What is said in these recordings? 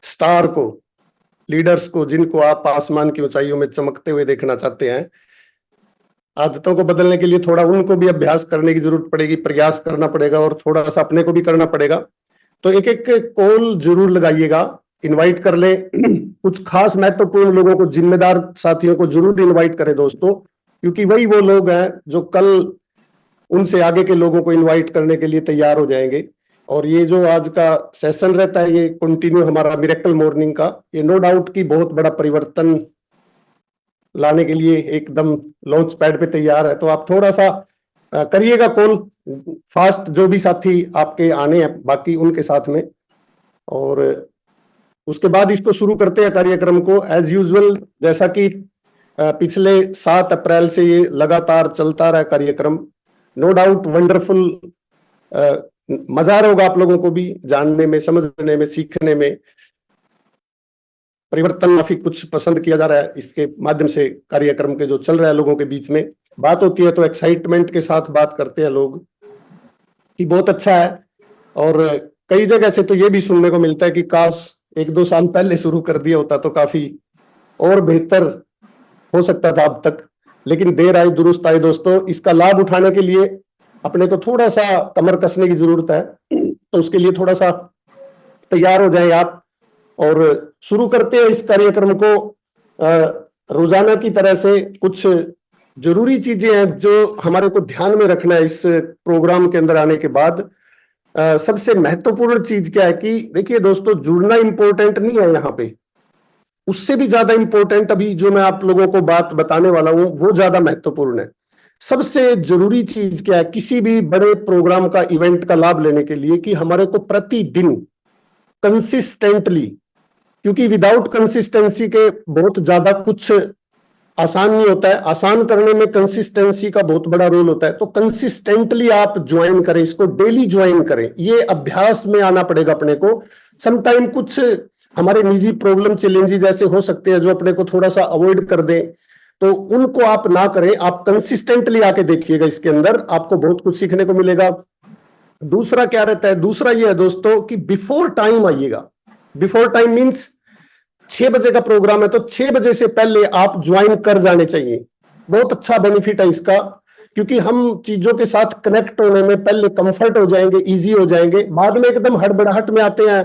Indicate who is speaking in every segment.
Speaker 1: Star को, leaders को, जिनको आप आसमान की ऊंचाइयों में चमकते हुए देखना चाहते हैं, आदतों को बदलने के लिए थोड़ा उनको भी अभ्यास करने की जरूरत पड़ेगी, प्रयास करना पड़ेगा और थोड़ा सा अपने को भी करना पड़ेगा। तो एक एक कॉल जरूर लगाइएगा, इनवाइट कर ले। कुछ खास महत्वपूर्ण लोगों को, जिम्मेदार साथियों को जरूर इनवाइट करें दोस्तों, क्योंकि वही वो लोग हैं जो कल उनसे आगे के लोगों को इनवाइट करने के लिए तैयार हो जाएंगे। और ये जो आज का सेशन रहता है, ये कंटिन्यू हमारा मिरेकल मॉर्निंग का, ये नो डाउट की बहुत बड़ा परिवर्तन लाने के लिए एकदम लॉन्च पैड पे तैयार है। तो आप थोड़ा सा करिएगा कॉल फास्ट, जो भी साथी आपके आने हैं बाकी उनके साथ में, और उसके बाद इसको शुरू करते हैं कार्यक्रम को एज यूजुअल। जैसा कि पिछले 7 अप्रैल से ये लगातार चलता रहा कार्यक्रम, नो डाउट वंडरफुल, मजा आ रहा होगा आप लोगों को भी जानने में, समझने में, सीखने में। परिवर्तन काफी कुछ पसंद किया जा रहा है इसके माध्यम से, कार्यक्रम के जो चल रहा है लोगों के बीच में। बात होती है तो एक्साइटमेंट के साथ बात करते हैं लोग कि बहुत अच्छा है। और कई जगह से तो ये भी सुनने को मिलता है कि काश 1-2 साल पहले शुरू कर दिया होता तो काफी और बेहतर हो सकता था अब तक। लेकिन देर आई दुरुस्त आई दोस्तों, इसका लाभ उठाने के लिए अपने को थोड़ा सा कमर कसने की जरूरत है। तो उसके लिए थोड़ा सा तैयार हो जाए आप, और शुरू करते हैं इस कार्यक्रम को। रोजाना की तरह से कुछ जरूरी चीजें हैं जो हमारे को ध्यान में रखना है इस प्रोग्राम के अंदर आने के बाद। सबसे महत्वपूर्ण चीज क्या है कि देखिए दोस्तों, जुड़ना इंपॉर्टेंट नहीं है यहाँ पे, उससे भी ज्यादा इंपॉर्टेंट अभी जो मैं आप लोगों को बात बताने वाला हूं वो ज्यादा महत्वपूर्ण है। सबसे जरूरी चीज क्या है किसी भी बड़े प्रोग्राम का, इवेंट का लाभ लेने के लिए, कि हमारे को प्रतिदिन कंसिस्टेंटली, क्योंकि विदाउट कंसिस्टेंसी के बहुत ज्यादा कुछ आसान नहीं होता है, आसान करने में कंसिस्टेंसी का बहुत बड़ा रोल होता है। तो कंसिस्टेंटली आप ज्वाइन करें, इसको डेली ज्वाइन करें, ये अभ्यास में आना पड़ेगा अपने को। समटाइम कुछ हमारे निजी प्रॉब्लम, चैलेंजेस ऐसे हो सकते हैं जो अपने को थोड़ा सा अवॉइड कर दें, तो उनको आप ना करें, आप कंसिस्टेंटली आके देखिएगा, इसके अंदर आपको बहुत कुछ सीखने को मिलेगा। दूसरा क्या रहता है, दूसरा ये है दोस्तों कि बिफोर टाइम आइएगा। बिफोर टाइम मीन्स 6 बजे का प्रोग्राम है तो 6 बजे से पहले आप ज्वाइन कर जाने चाहिए। बहुत अच्छा बेनिफिट है इसका, क्योंकि हम चीजों के साथ कनेक्ट होने में पहले कंफर्ट हो जाएंगे, इजी हो जाएंगे। बाद में एकदम हड़बड़ाहट में आते हैं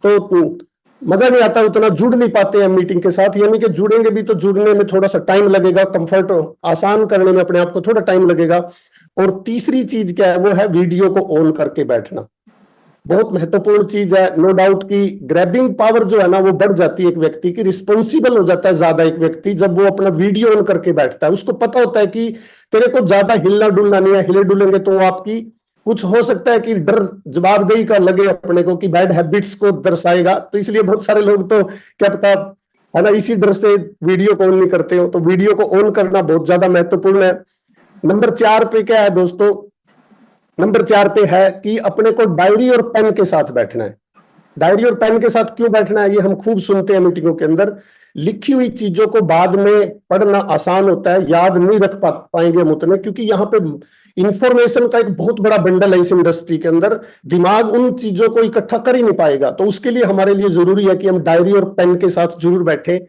Speaker 1: तो मजा नहीं आता, उतना जुड़ नहीं पाते हैं मीटिंग के साथ। यानी कि जुड़ेंगे भी तो जुड़ने में थोड़ा सा टाइम लगेगा, कंफर्ट आसान करने में अपने आप को थोड़ा टाइम लगेगा। और तीसरी चीज क्या है, वो है वीडियो को ऑन करके बैठना। बहुत महत्वपूर्ण चीज है। नो डाउट की ग्रैबिंग पावर जो है ना वो बढ़ जाती है एक व्यक्ति की, रिस्पॉन्सिबल हो जाता है ज्यादा एक व्यक्ति जब वो अपना वीडियो ऑन करके बैठता है। उसको पता होता है कि तेरे को ज्यादा हिलना डुलना नहीं है, हिले डुलेंगे तो आपकी कुछ हो सकता है कि डर जवाबदेही का लगे अपने को, कि बैड हैबिट्स को दर्शाएगा। तो इसलिए बहुत सारे लोग तो क्या पता है ना, इसी डर से वीडियो को ऑन नहीं करते हो। तो वीडियो को ऑन करना बहुत ज्यादा महत्वपूर्ण है। नंबर 4 पे क्या है दोस्तों, नंबर 4 पे है कि अपने को डायरी और पेन के साथ बैठना है। डायरी और पेन के साथ क्यों बैठना है, ये हम खूब सुनते हैं मीटिंगों के अंदर। लिखी हुई चीजों को बाद में पढ़ना आसान होता है, याद नहीं रख पाएंगे हम उतने, क्योंकि यहाँ पे इंफॉर्मेशन का एक बहुत बड़ा बंडल है इस इंडस्ट्री के अंदर, दिमाग उन चीजों को इकट्ठा कर ही नहीं पाएगा। तो उसके लिए हमारे लिए जरूरी है कि हम डायरी और पेन के साथ जरूर बैठे।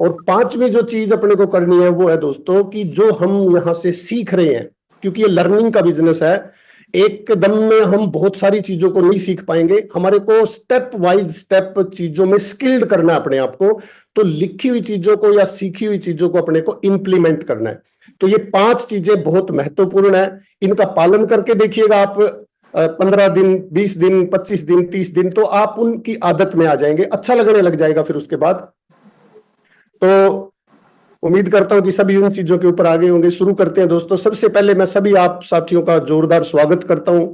Speaker 1: और 5वीं जो चीज अपने को करनी है वो है दोस्तों कि जो हम यहाँ से सीख रहे हैं, क्योंकि ये लर्निंग का बिजनेस है, एकदम में हम बहुत सारी चीजों को नहीं सीख पाएंगे। हमारे को स्टेप वाइज स्टेप चीजों में स्किल्ड करना है अपने आप को। तो लिखी हुई चीजों को या सीखी हुई चीजों को अपने को इंप्लीमेंट करना है। तो ये 5 चीजें बहुत महत्वपूर्ण है, इनका पालन करके देखिएगा आप 15 दिन, 20 दिन, 25 दिन, 30 दिन, तो आप उनकी आदत में आ जाएंगे, अच्छा लगने लग जाएगा फिर उसके बाद। तो उम्मीद करता हूं कि सभी उन चीजों के ऊपर आगे होंगे। शुरू करते हैं दोस्तों। सबसे पहले मैं सभी आप साथियों का जोरदार स्वागत करता हूं।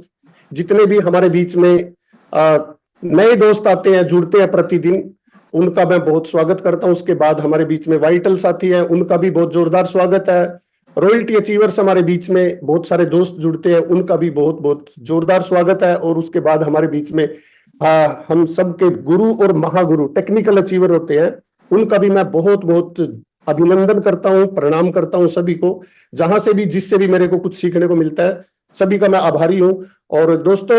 Speaker 1: जितने भी हमारे बीच में नए दोस्त आते हैं, जुड़ते हैं प्रतिदिन, उनका मैं बहुत स्वागत करता हूं। उसके बाद हमारे बीच में वाइटल साथी हैं, उनका भी बहुत जोरदार स्वागत है। रॉयल्टी अचीवर्स हमारे बीच में बहुत सारे दोस्त जुड़ते हैं, उनका भी बहुत बहुत जोरदार स्वागत है। और उसके बाद हमारे बीच में हम सबके गुरु और महागुरु टेक्निकल अचीवर होते हैं, उनका भी मैं बहुत बहुत अभिनंदन करता हूं, प्रणाम करता हूं सभी को। जहां से भी, जिससे भी मेरे को कुछ सीखने को मिलता है, सभी का मैं आभारी हूं। और दोस्तों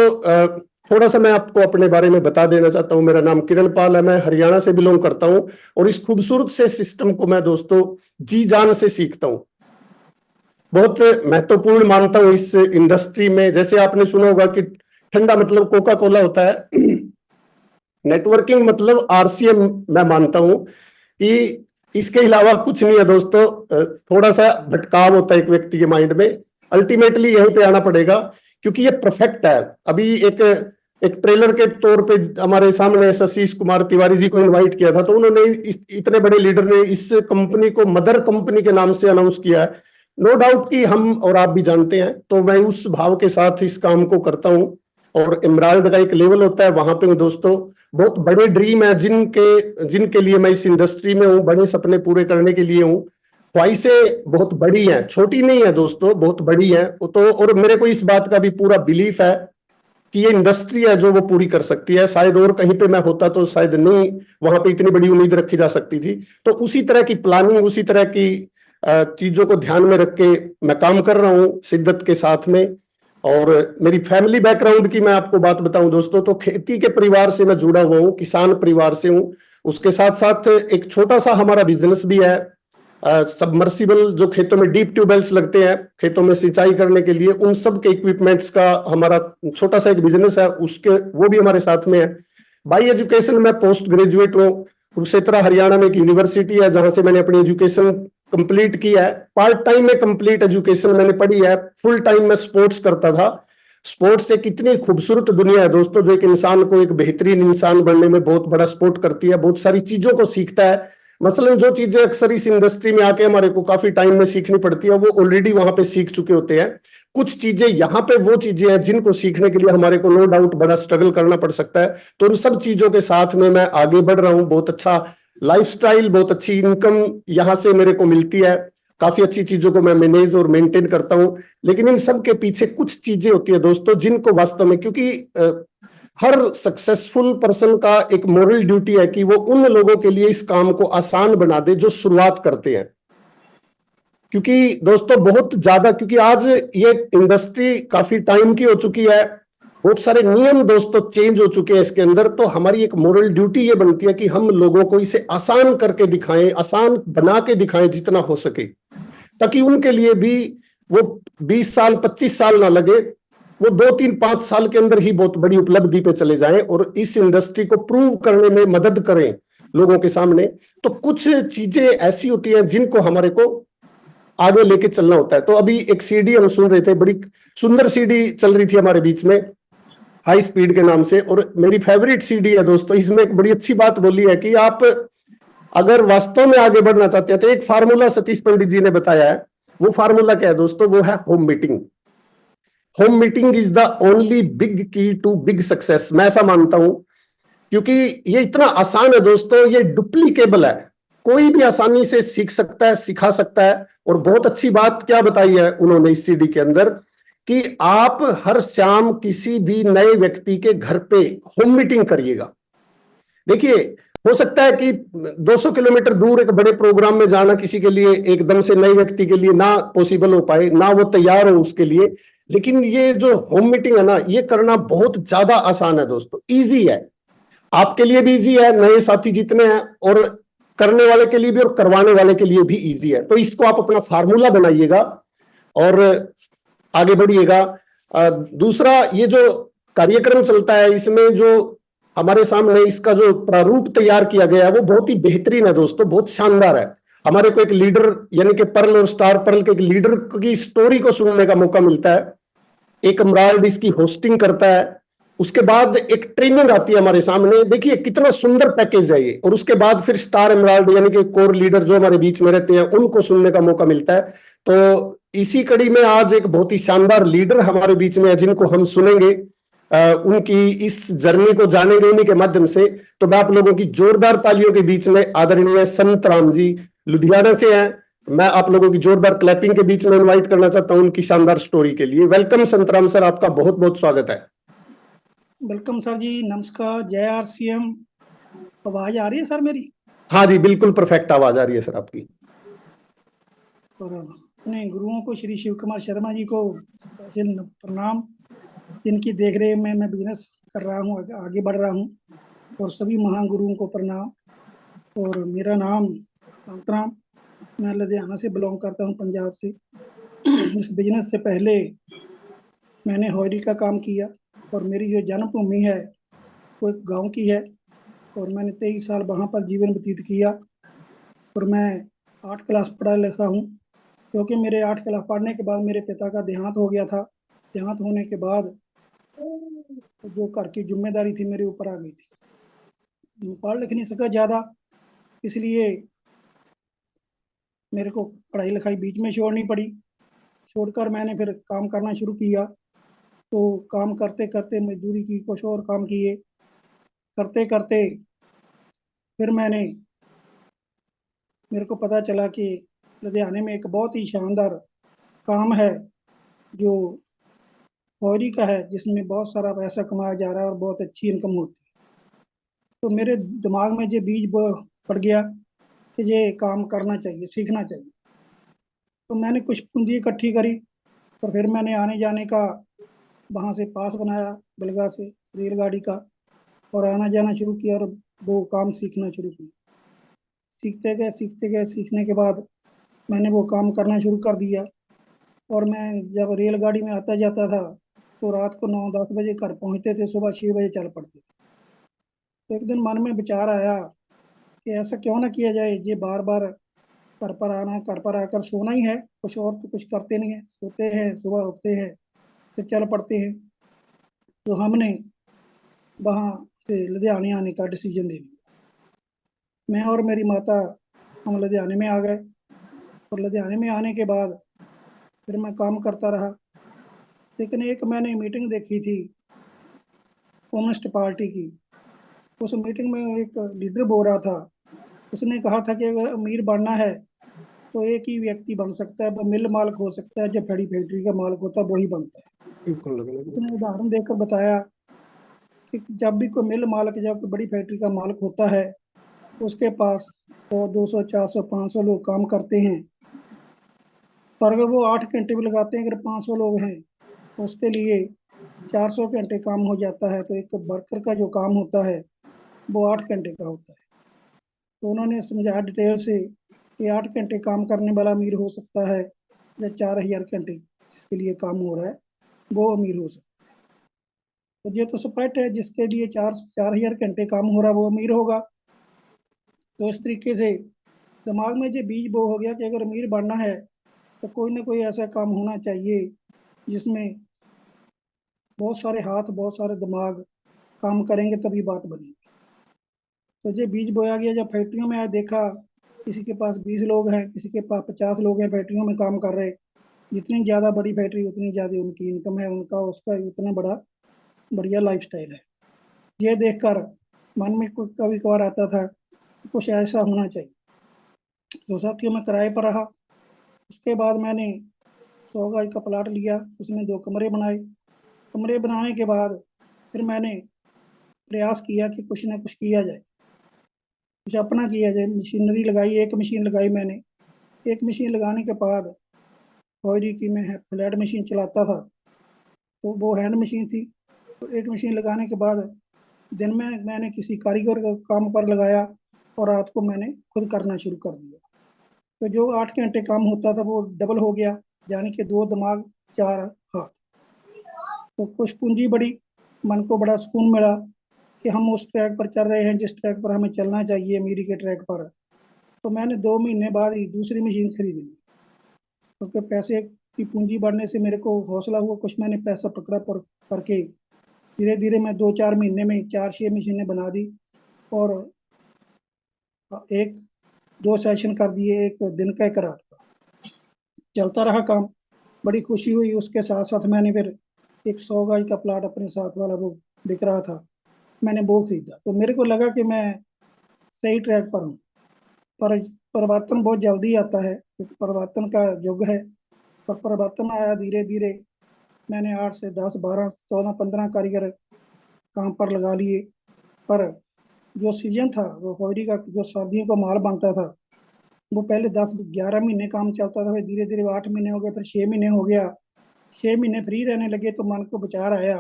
Speaker 1: थोड़ा सा मैं आपको अपने बारे में बता देना चाहता हूँ। मेरा नाम किरण पाल है, मैं हरियाणा से बिलोंग करता हूँ और इस खूबसूरत से सिस्टम को मैं दोस्तों जी जान से सीखता हूँ, बहुत महत्वपूर्ण मानता हूँ इस इंडस्ट्री में। जैसे आपने सुना होगा कि ठंडा मतलब कोका कोला होता है, नेटवर्किंग मतलब आरसीएम मैं मानता हूं कि इसके अलावा कुछ नहीं है दोस्तों। थोड़ा सा भटकाव होता है एक व्यक्ति के माइंड में, अल्टीमेटली यहीं पे आना पड़ेगा क्योंकि ये परफेक्ट है। अभी एक ट्रेलर के तौर पे हमारे सामने शशीष कुमार तिवारी जी को इनवाइट किया था, तो उन्होंने इतने बड़े लीडर ने इस कंपनी को मदर कंपनी के नाम से अनाउंस किया है। नो डाउट कि हम और आप भी जानते हैं, तो मैं उस भाव के साथ इस काम को करता हूं। और इमराल्ड का एक लेवल होता है, वहां पे दोस्तों बहुत बड़े ड्रीम है जिनके लिए मैं इस इंडस्ट्री में हूँ, बड़े सपने पूरे करने के लिए हूँ। ख्वाहिशें बहुत बड़ी हैं, छोटी नहीं है दोस्तों, बहुत बड़ी है। तो और मेरे को इस बात का भी पूरा बिलीफ है कि ये इंडस्ट्री है जो वो पूरी कर सकती है। शायद और कहीं पे मैं होता तो शायद नहीं वहां पे इतनी बड़ी उम्मीद रखी जा सकती थी। तो उसी तरह की प्लानिंग, उसी तरह की चीजों को ध्यान में रख के मैं काम कर रहा हूँ शिद्दत के साथ में। और मेरी फैमिली बैकग्राउंड की मैं आपको बात बताऊं दोस्तों, तो खेती के परिवार से मैं जुड़ा हुआ हूँ, किसान परिवार से हूँ। उसके साथ साथ एक छोटा सा हमारा बिजनेस भी है, सबमर्सिबल जो खेतों में डीप ट्यूबवेल्स लगते हैं खेतों में सिंचाई करने के लिए, उन सब के इक्विपमेंट्स का हमारा छोटा सा एक बिजनेस है, उसके वो भी हमारे साथ में है। बाई एजुकेशन मैं पोस्ट ग्रेजुएट हूँ। कुरुक्षेत्र हरियाणा में एक यूनिवर्सिटी है जहां से मैंने अपनी एजुकेशन कंप्लीट किया है। पार्ट टाइम में कंप्लीट एजुकेशन मैंने पढ़ी है, फुल टाइम में स्पोर्ट्स करता था। स्पोर्ट्स एक इतनी खूबसूरत दुनिया है दोस्तों, जो एक इंसान को एक बेहतरीन इंसान बनने में बहुत बड़ा सपोर्ट करती है, बहुत सारी चीजों को सीखता है। मसलन जो चीजें अक्सर इस इंडस्ट्री में आके हमारे को काफी टाइम में सीखनी पड़ती है, वो ऑलरेडी वहां पे सीख चुके होते हैं। कुछ चीजें यहाँ पे वो चीजें हैं जिनको सीखने के लिए हमारे को नो डाउट बड़ा स्ट्रगल करना पड़ सकता है। तो उन सब चीजों के साथ में मैं आगे बढ़ रहा हूँ। बहुत अच्छा लाइफस्टाइल, बहुत अच्छी इनकम यहाँ से मेरे को मिलती है, काफी अच्छी चीजों को मैं मैनेज और मेंटेन करता हूँ। लेकिन इन सब के पीछे कुछ चीजें होती है दोस्तों जिनको वास्तव में, क्योंकि हर सक्सेसफुल पर्सन का एक मोरल ड्यूटी है कि वो उन लोगों के लिए इस काम को आसान बना दे जो शुरुआत करते हैं। क्योंकि दोस्तों बहुत ज्यादा, क्योंकि आज ये इंडस्ट्री काफी टाइम की हो चुकी है, बहुत सारे नियम दोस्तों चेंज हो चुके हैं इसके अंदर। तो हमारी एक मोरल ड्यूटी ये बनती है कि हम लोगों को इसे आसान करके दिखाएं, आसान बना के दिखाएं जितना हो सके, ताकि उनके लिए भी वो 20 साल 25 साल ना लगे, वो 2-3-5 साल के अंदर ही बहुत बड़ी उपलब्धि पे चले जाएं और इस इंडस्ट्री को प्रूव करने में मदद करें लोगों के सामने। तो कुछ चीजें ऐसी होती हैं जिनको हमारे को आगे लेके चलना होता है। तो अभी एक सीडी हम सुन रहे थे, बड़ी सुंदर सीडी चल रही थी हमारे बीच में, हाई स्पीड के नाम से, और मेरी फेवरेट सीडी है दोस्तों। इसमें एक बड़ी अच्छी बात बोली है कि आप अगर वास्तव में आगे बढ़ना चाहते हैं तो एक फार्मूला सतीश पंडित जी ने बताया है। वो फार्मूला क्या है दोस्तों? वो है home meeting. Home meeting is the only big की टू बिग सक्सेस, मैं ऐसा मानता हूं, क्योंकि ये इतना आसान है दोस्तों, ये डुप्लीकेबल है, कोई भी आसानी से सीख सकता है, सिखा सकता है। और बहुत अच्छी बात क्या बताई है उन्होंने इस सीडी के अंदर, कि आप हर शाम किसी भी नए व्यक्ति के घर पे होम मीटिंग करिएगा। देखिए, हो सकता है कि 200 किलोमीटर दूर एक बड़े प्रोग्राम में जाना किसी के लिए एकदम से नए व्यक्ति के लिए ना पॉसिबल हो पाए, ना वो तैयार हो उसके लिए, लेकिन ये जो होम मीटिंग है ना, ये करना बहुत ज्यादा आसान है दोस्तों, इजी है, आपके लिए भी इजी है, नए साथी जितने हैं, और करने वाले के लिए भी और करवाने वाले के लिए भी इजी है। तो इसको आप अपना फार्मूला बनाइएगा और आगे बढ़िएगा। दूसरा, ये जो कार्यक्रम चलता है इसमें जो हमारे सामने इसका जो प्रारूप तैयार किया गया है वो बहुत ही बेहतरीन है दोस्तों, बहुत शानदार है। हमारे को एक लीडर यानी कि पर्ल और स्टार पर्ल के एक लीडर की स्टोरी को सुनने का मौका मिलता है। एक इमराल्ड इसकी होस्टिंग करता है, उसके बाद एक ट्रेनिंग आती है हमारे सामने, देखिए कितना सुंदर पैकेज है ये। और उसके बाद फिर स्टार इमराल्ड यानी कि कोर लीडर जो हमारे बीच में रहते हैं उनको सुनने का मौका मिलता है। तो इसी कड़ी में आज एक बहुत ही शानदार लीडर हमारे बीच में है जिनको हम सुनेंगे, उनकी इस जर्नी को जानेंगे उन्हीं के माध्यम से। तो मैं आप लोगों की जोरदार तालियों के बीच में आदरणीय संतराम जी लुधियाना से हैं, मैं आप लोगों की जोरदार क्लैपिंग के बीच में इनवाइट करना चाहता हूं उनकी शानदार स्टोरी के लिए। वेलकम संतराम सर, आपका बहुत बहुत स्वागत है।
Speaker 2: वेलकम सर जी, नमस्कार, जय आरसीएम। आवाज आ रही है सर मेरी?
Speaker 1: हाँ जी, बिल्कुल परफेक्ट आवाज आ रही है सर आपकी।
Speaker 2: और अपने गुरुओं को श्री शिव कुमार शर्मा जी को स्पेशल प्रणाम। जिनकी देखरेख में मैं बिजनेस कर रहा हूँ, आगे बढ़ रहा हूँ। और सभी महागुरुओं को प्रणाम। और मेरा नाम शांतराम, मैं लुधियाना से बिलोंग करता हूँ, पंजाब से। इस बिजनेस से पहले मैंने हॉयरी का काम किया और मेरी जो जन्मभूमि है वो एक गांव की है और मैंने 23 साल वहाँ पर जीवन व्यतीत किया। और मैं 8 क्लास पढ़ा लिखा हूँ, क्योंकि मेरे 8 क्लास पढ़ने के बाद मेरे पिता का देहांत हो गया था। देहांत होने के बाद जो घर की जिम्मेदारी थी मेरे ऊपर आ गई थी। मैं पढ़ लिख नहीं सका ज़्यादा, इसलिए मेरे को पढ़ाई लिखाई बीच में छोड़नी पड़ी। छोड़कर मैंने फिर काम करना शुरू किया। तो काम करते करते मजदूरी की, कुछ और काम किए, करते करते फिर मेरे को पता चला कि लुधियाने में एक बहुत ही शानदार काम है जो हॉयरी का है, जिसमें बहुत सारा पैसा कमाया जा रहा है और बहुत अच्छी इनकम होती है। तो मेरे दिमाग में ये बीज पड़ गया कि ये काम करना चाहिए, सीखना चाहिए। तो मैंने कुछ पूंजी इकट्ठी करी और फिर मैंने आने जाने का वहाँ से पास बनाया, बेलगाम से रेलगाड़ी का, और आना जाना शुरू किया और वो काम सीखना शुरू किया। सीखते गए, सीखने के बाद मैंने वो काम करना शुरू कर दिया। और मैं जब रेलगाड़ी में आता जाता था तो रात को 9-10 बजे घर पहुँचते थे, सुबह 6 बजे चल पड़ते थे। तो एक दिन मन में विचार आया कि ऐसा क्यों ना किया जाए, ये बार बार घर पर आना, घर पर आकर सोना ही है, कुछ और तो कुछ करते नहीं है, सोते हैं, सुबह उठते हैं, फिर चल पड़ते हैं। तो हमने वहाँ से लुधियाने आने का डिसीजन ले लिया। मैं और मेरी माता हम लुधियाने में आ गए और लुधियाने में आने के बाद फिर मैं काम करता रहा। लेकिन एक मैंने मीटिंग देखी थी कम्युनिस्ट पार्टी की। उस मीटिंग में एक लीडर बोल रहा था, उसने कहा था कि अगर अमीर बनना है तो एक ही व्यक्ति बन सकता है, वो मिल मालिक हो सकता है, जो बड़ी फैक्ट्री का मालिक होता है वही बनता है।
Speaker 1: बिल्कुल बिल्कुल।
Speaker 2: उसने उदाहरण देकर बताया कि जब भी कोई मिल मालिक, जब कोई बड़ी फैक्ट्री का मालिक होता है, उसके पास 100, 200, 400, 500 लोग काम करते हैं। पर अगर वो 8 घंटे भी लगाते हैं, अगर 500 लोग हैं तो उसके लिए 400 घंटे काम हो जाता है। तो एक वर्कर का जो काम होता है वो 8 घंटे का होता है। तो उन्होंने समझाया डिटेल से कि 8 घंटे काम करने वाला अमीर हो सकता है, या 4000 घंटे जिसके लिए काम हो रहा है वो अमीर हो सकता है। तो ये तो स्पष्ट है, जिसके लिए 4000 घंटे काम हो रहा है वो अमीर होगा। तो इस तरीके से दिमाग में ये बीज बो हो गया कि अगर अमीर बनना है तो कोई ना कोई ऐसा काम होना चाहिए जिसमें बहुत सारे हाथ, बहुत सारे दिमाग काम करेंगे, तभी बात बनेगी। तो ये बीज बोया गया। जब फैक्ट्रियों में आया, देखा किसी के पास 20 लोग हैं, किसी के पास 50 लोग हैं फैक्ट्रियों में काम कर रहे। जितनी ज़्यादा बड़ी फैक्ट्री उतनी ज़्यादा उनकी इनकम है, उनका उसका उतना बड़ा बढ़िया लाइफस्टाइल है। ये देखकर मन में कुछ कभी कभार आता था कि कुछ ऐसा होना चाहिए। तो साथियों, मैं किराए पर रहा। उसके बाद मैंने 100 गज का प्लाट लिया, उसमें 2 कमरे बनाए। कमरे बनाने के बाद फिर मैंने प्रयास किया कि कुछ ना कुछ किया जाए, कुछ अपना किया जाए। मशीनरी लगाई, एक मशीन लगाई मैंने। एक मशीन लगाने के बाद हॉयरी की मैं फ्लैट मशीन चलाता था, तो वो हैंड मशीन थी। तो एक मशीन लगाने के बाद दिन में मैंने किसी कारीगर को काम पर लगाया और रात को मैंने खुद करना शुरू कर दिया। तो जो 8 घंटे काम होता था वो डबल हो गया, यानी कि 2 दिमाग 4 हाथ। तो कुछ पूंजी बढ़ी, मन को बड़ा सुकून मिला कि हम उस ट्रैक पर चल रहे हैं जिस ट्रैक पर हमें चलना चाहिए, अमीरी के ट्रैक पर। तो मैंने 2 महीने बाद ही दूसरी मशीन खरीद ली, क्योंकि पैसे की पूंजी बढ़ने से मेरे को हौसला हुआ। कुछ मैंने पैसा पकड़ा पर करके धीरे धीरे मैं 2-4 महीने में 4-6 मशीनें बना दी और एक 2 सेशन कर दिए, एक दिन का, एक रात का। चलता रहा काम, बड़ी खुशी हुई। उसके साथ साथ मैंने फिर एक 100 गज का प्लाट अपने साथ वाला, वो बिक रहा था, मैंने वो खरीदा। तो मेरे को लगा कि मैं सही ट्रैक पर हूँ। पर परिवर्तन बहुत जल्दी आता है, क्योंकि परिवर्तन का युग है। पर परिवर्तन आया धीरे धीरे। मैंने 8 से 10, 12, 14, 15 कारीगर काम पर लगा लिए। पर जो सीजन था वो हॉयरी का, जो सर्दियों का माल बनता था, वो पहले 10-11 महीने काम चलता था, फिर धीरे धीरे 8 महीने हो गए, फिर 6 महीने हो गया। 6 महीने फ्री रहने लगे तो मन को विचार आया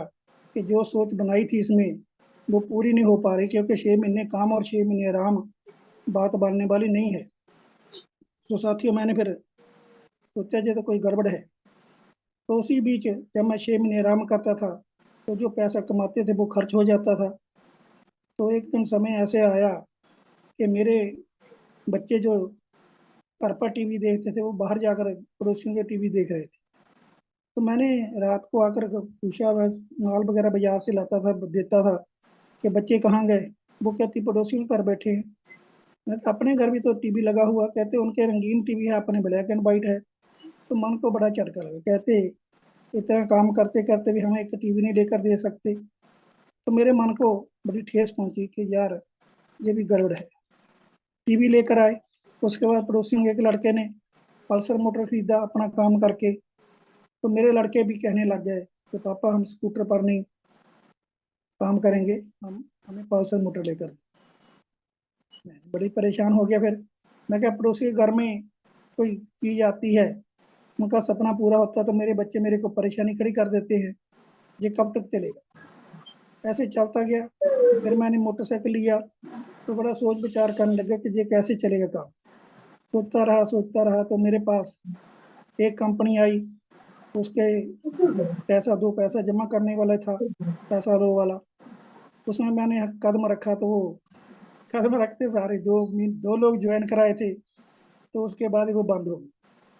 Speaker 2: कि जो सोच बनाई थी इसमें वो पूरी नहीं हो पा रही, क्योंकि 6 महीने काम और 6 महीने आराम बात बनने वाली नहीं है। तो साथियों, मैंने फिर सोचा जे तो कोई गड़बड़ है। तो उसी बीच जब मैं 6 महीने आराम करता था तो जो पैसा कमाते थे वो खर्च हो जाता था। तो एक दिन समय ऐसे आया कि मेरे बच्चे जो घर पर टीवी देखते थे वो बाहर जाकर पड़ोसियों के टीवी देख रहे थे। तो मैंने रात को आकर पूछा, बस माल वगैरह बाजार से लाता था, देता था कि बच्चे कहाँ गए। वो कहती पड़ोसियों के घर बैठे हैं। मैं कहा, अपने घर भी तो टीवी लगा हुआ। कहते उनके रंगीन टीवी है, अपने ब्लैक एंड वाइट है। तो मन को बड़ा झटका लगा। कहते इतना काम करते करते भी हमें एक टीवी नहीं लेकर दे सकते। तो मेरे मन को बड़ी ठेस पहुंची कि यार ये भी गड़बड़ है। टीवी लेकर आए। उसके बाद पड़ोसियों के एक लड़के ने पल्सर मोटर खरीदा अपना काम करके। तो मेरे लड़के भी कहने लग गए कि पापा हम स्कूटर पर नहीं काम करेंगे, हम हमें पल्सर मोटर लेकर दो। मैं बड़ी परेशान हो गया। फिर मैं क्या, पड़ोसी के घर में कोई चीज आती है, उनका सपना पूरा होता तो मेरे बच्चे मेरे को परेशानी खड़ी कर देते हैं। ये कब तक चलेगा? ऐसे चलता गया। फिर मैंने मोटरसाइकिल लिया तो बड़ा सोच विचार करने लगा कि ये कैसे चलेगा काम। सोचता रहा तो मेरे पास एक कंपनी आई। उसके पैसा दो पैसा जमा करने वाला था, पैसा लो वाला। उसमें मैंने कदम रखा तो वो कदम रखते सारे दो लोग ज्वाइन कराए थे। तो उसके बाद ही वो बंद हो गई।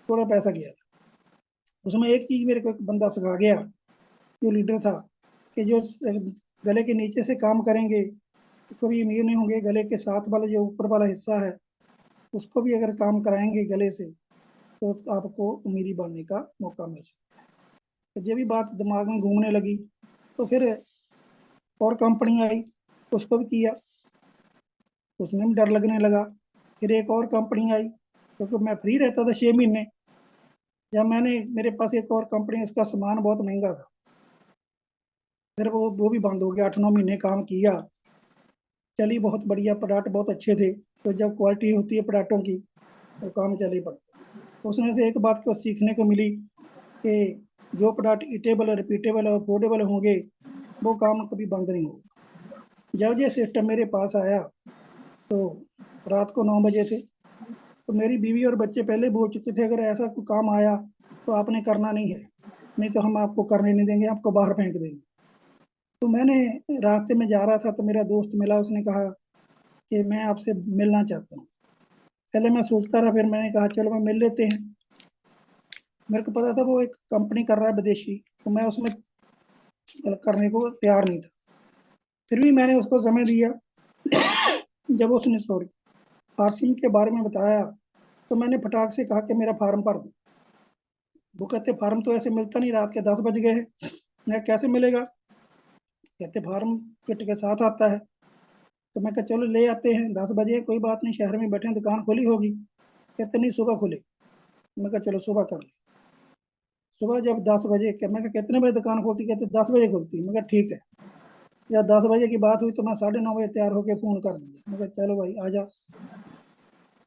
Speaker 2: थोड़ा पैसा गया था उसमें। एक चीज मेरे को एक बंदा सिखा गया, जो लीडर था, कि जो गले के नीचे से काम करेंगे तो कभी अमीर नहीं होंगे। गले के साथ वाला जो ऊपर वाला हिस्सा है उसको भी अगर काम कराएंगे गले से तो आपको अमीरी बनने का मौका मिल सकता है। तो जब भी बात दिमाग में घूमने लगी तो फिर और कंपनी आई, उसको भी किया। उसमें भी डर लगने लगा। फिर एक और कंपनी आई, क्योंकि मैं फ्री रहता था 6 महीने। जब मैंने मेरे पास एक और कंपनी, उसका सामान बहुत महंगा था। फिर वो भी बंद हो गया। 8-9 महीने काम किया, चली बहुत बढ़िया, प्रोडक्ट बहुत अच्छे थे। तो जब क्वालिटी होती है प्रोडक्टों की तो काम चल ही पड़ता। उसमें से एक बात को सीखने को मिली कि जो प्रोडक्ट ईटेबल, रिपीटेबल और अफोर्डेबल होंगे वो काम कभी बंद नहीं होगा। जब ये सिस्टम मेरे पास आया तो रात को 9 बजे थे। तो मेरी बीवी और बच्चे पहले बोल चुके थे, अगर ऐसा कोई काम आया तो आपने करना नहीं है, नहीं तो हम आपको करने नहीं देंगे, आपको बाहर फेंक देंगे। तो मैंने रास्ते में जा रहा था तो मेरा दोस्त मिला। उसने कहा कि मैं आपसे मिलना चाहता हूँ। पहले मैं सोचता रहा, फिर मैंने कहा चलो मैं मिल लेते हैं। मेरे को पता था वो एक कंपनी कर रहा है विदेशी, तो मैं उसमें करने को तैयार नहीं था। फिर भी मैंने उसको समय दिया। जब उसने सॉरी फार्सिंग के बारे में बताया तो मैंने फटाक से कहा कि मेरा फार्म भर दो। वो कहते फार्म तो ऐसे मिलता नहीं, रात के 10 बज गए हैं। मैं कैसे मिलेगा? कहते फार्म किट के साथ आता है। तो मैं कहा चलो ले आते हैं, 10 बजे, कोई बात नहीं, शहर में बैठे हैं, दुकान खोली होगी। कहते नहीं, सुबह खुले। मैं कहा चलो सुबह कर ले। सुबह जब 10 बजे, मैं कहा कितने बजे दुकान खोलती? कहते 10 बजे खुलती। मैं कहा ठीक है। या 10 बजे की बात हुई तो मैं 9:30 बजे तैयार होकर फोन कर दिया। मैं कहा चलो भाई आजा,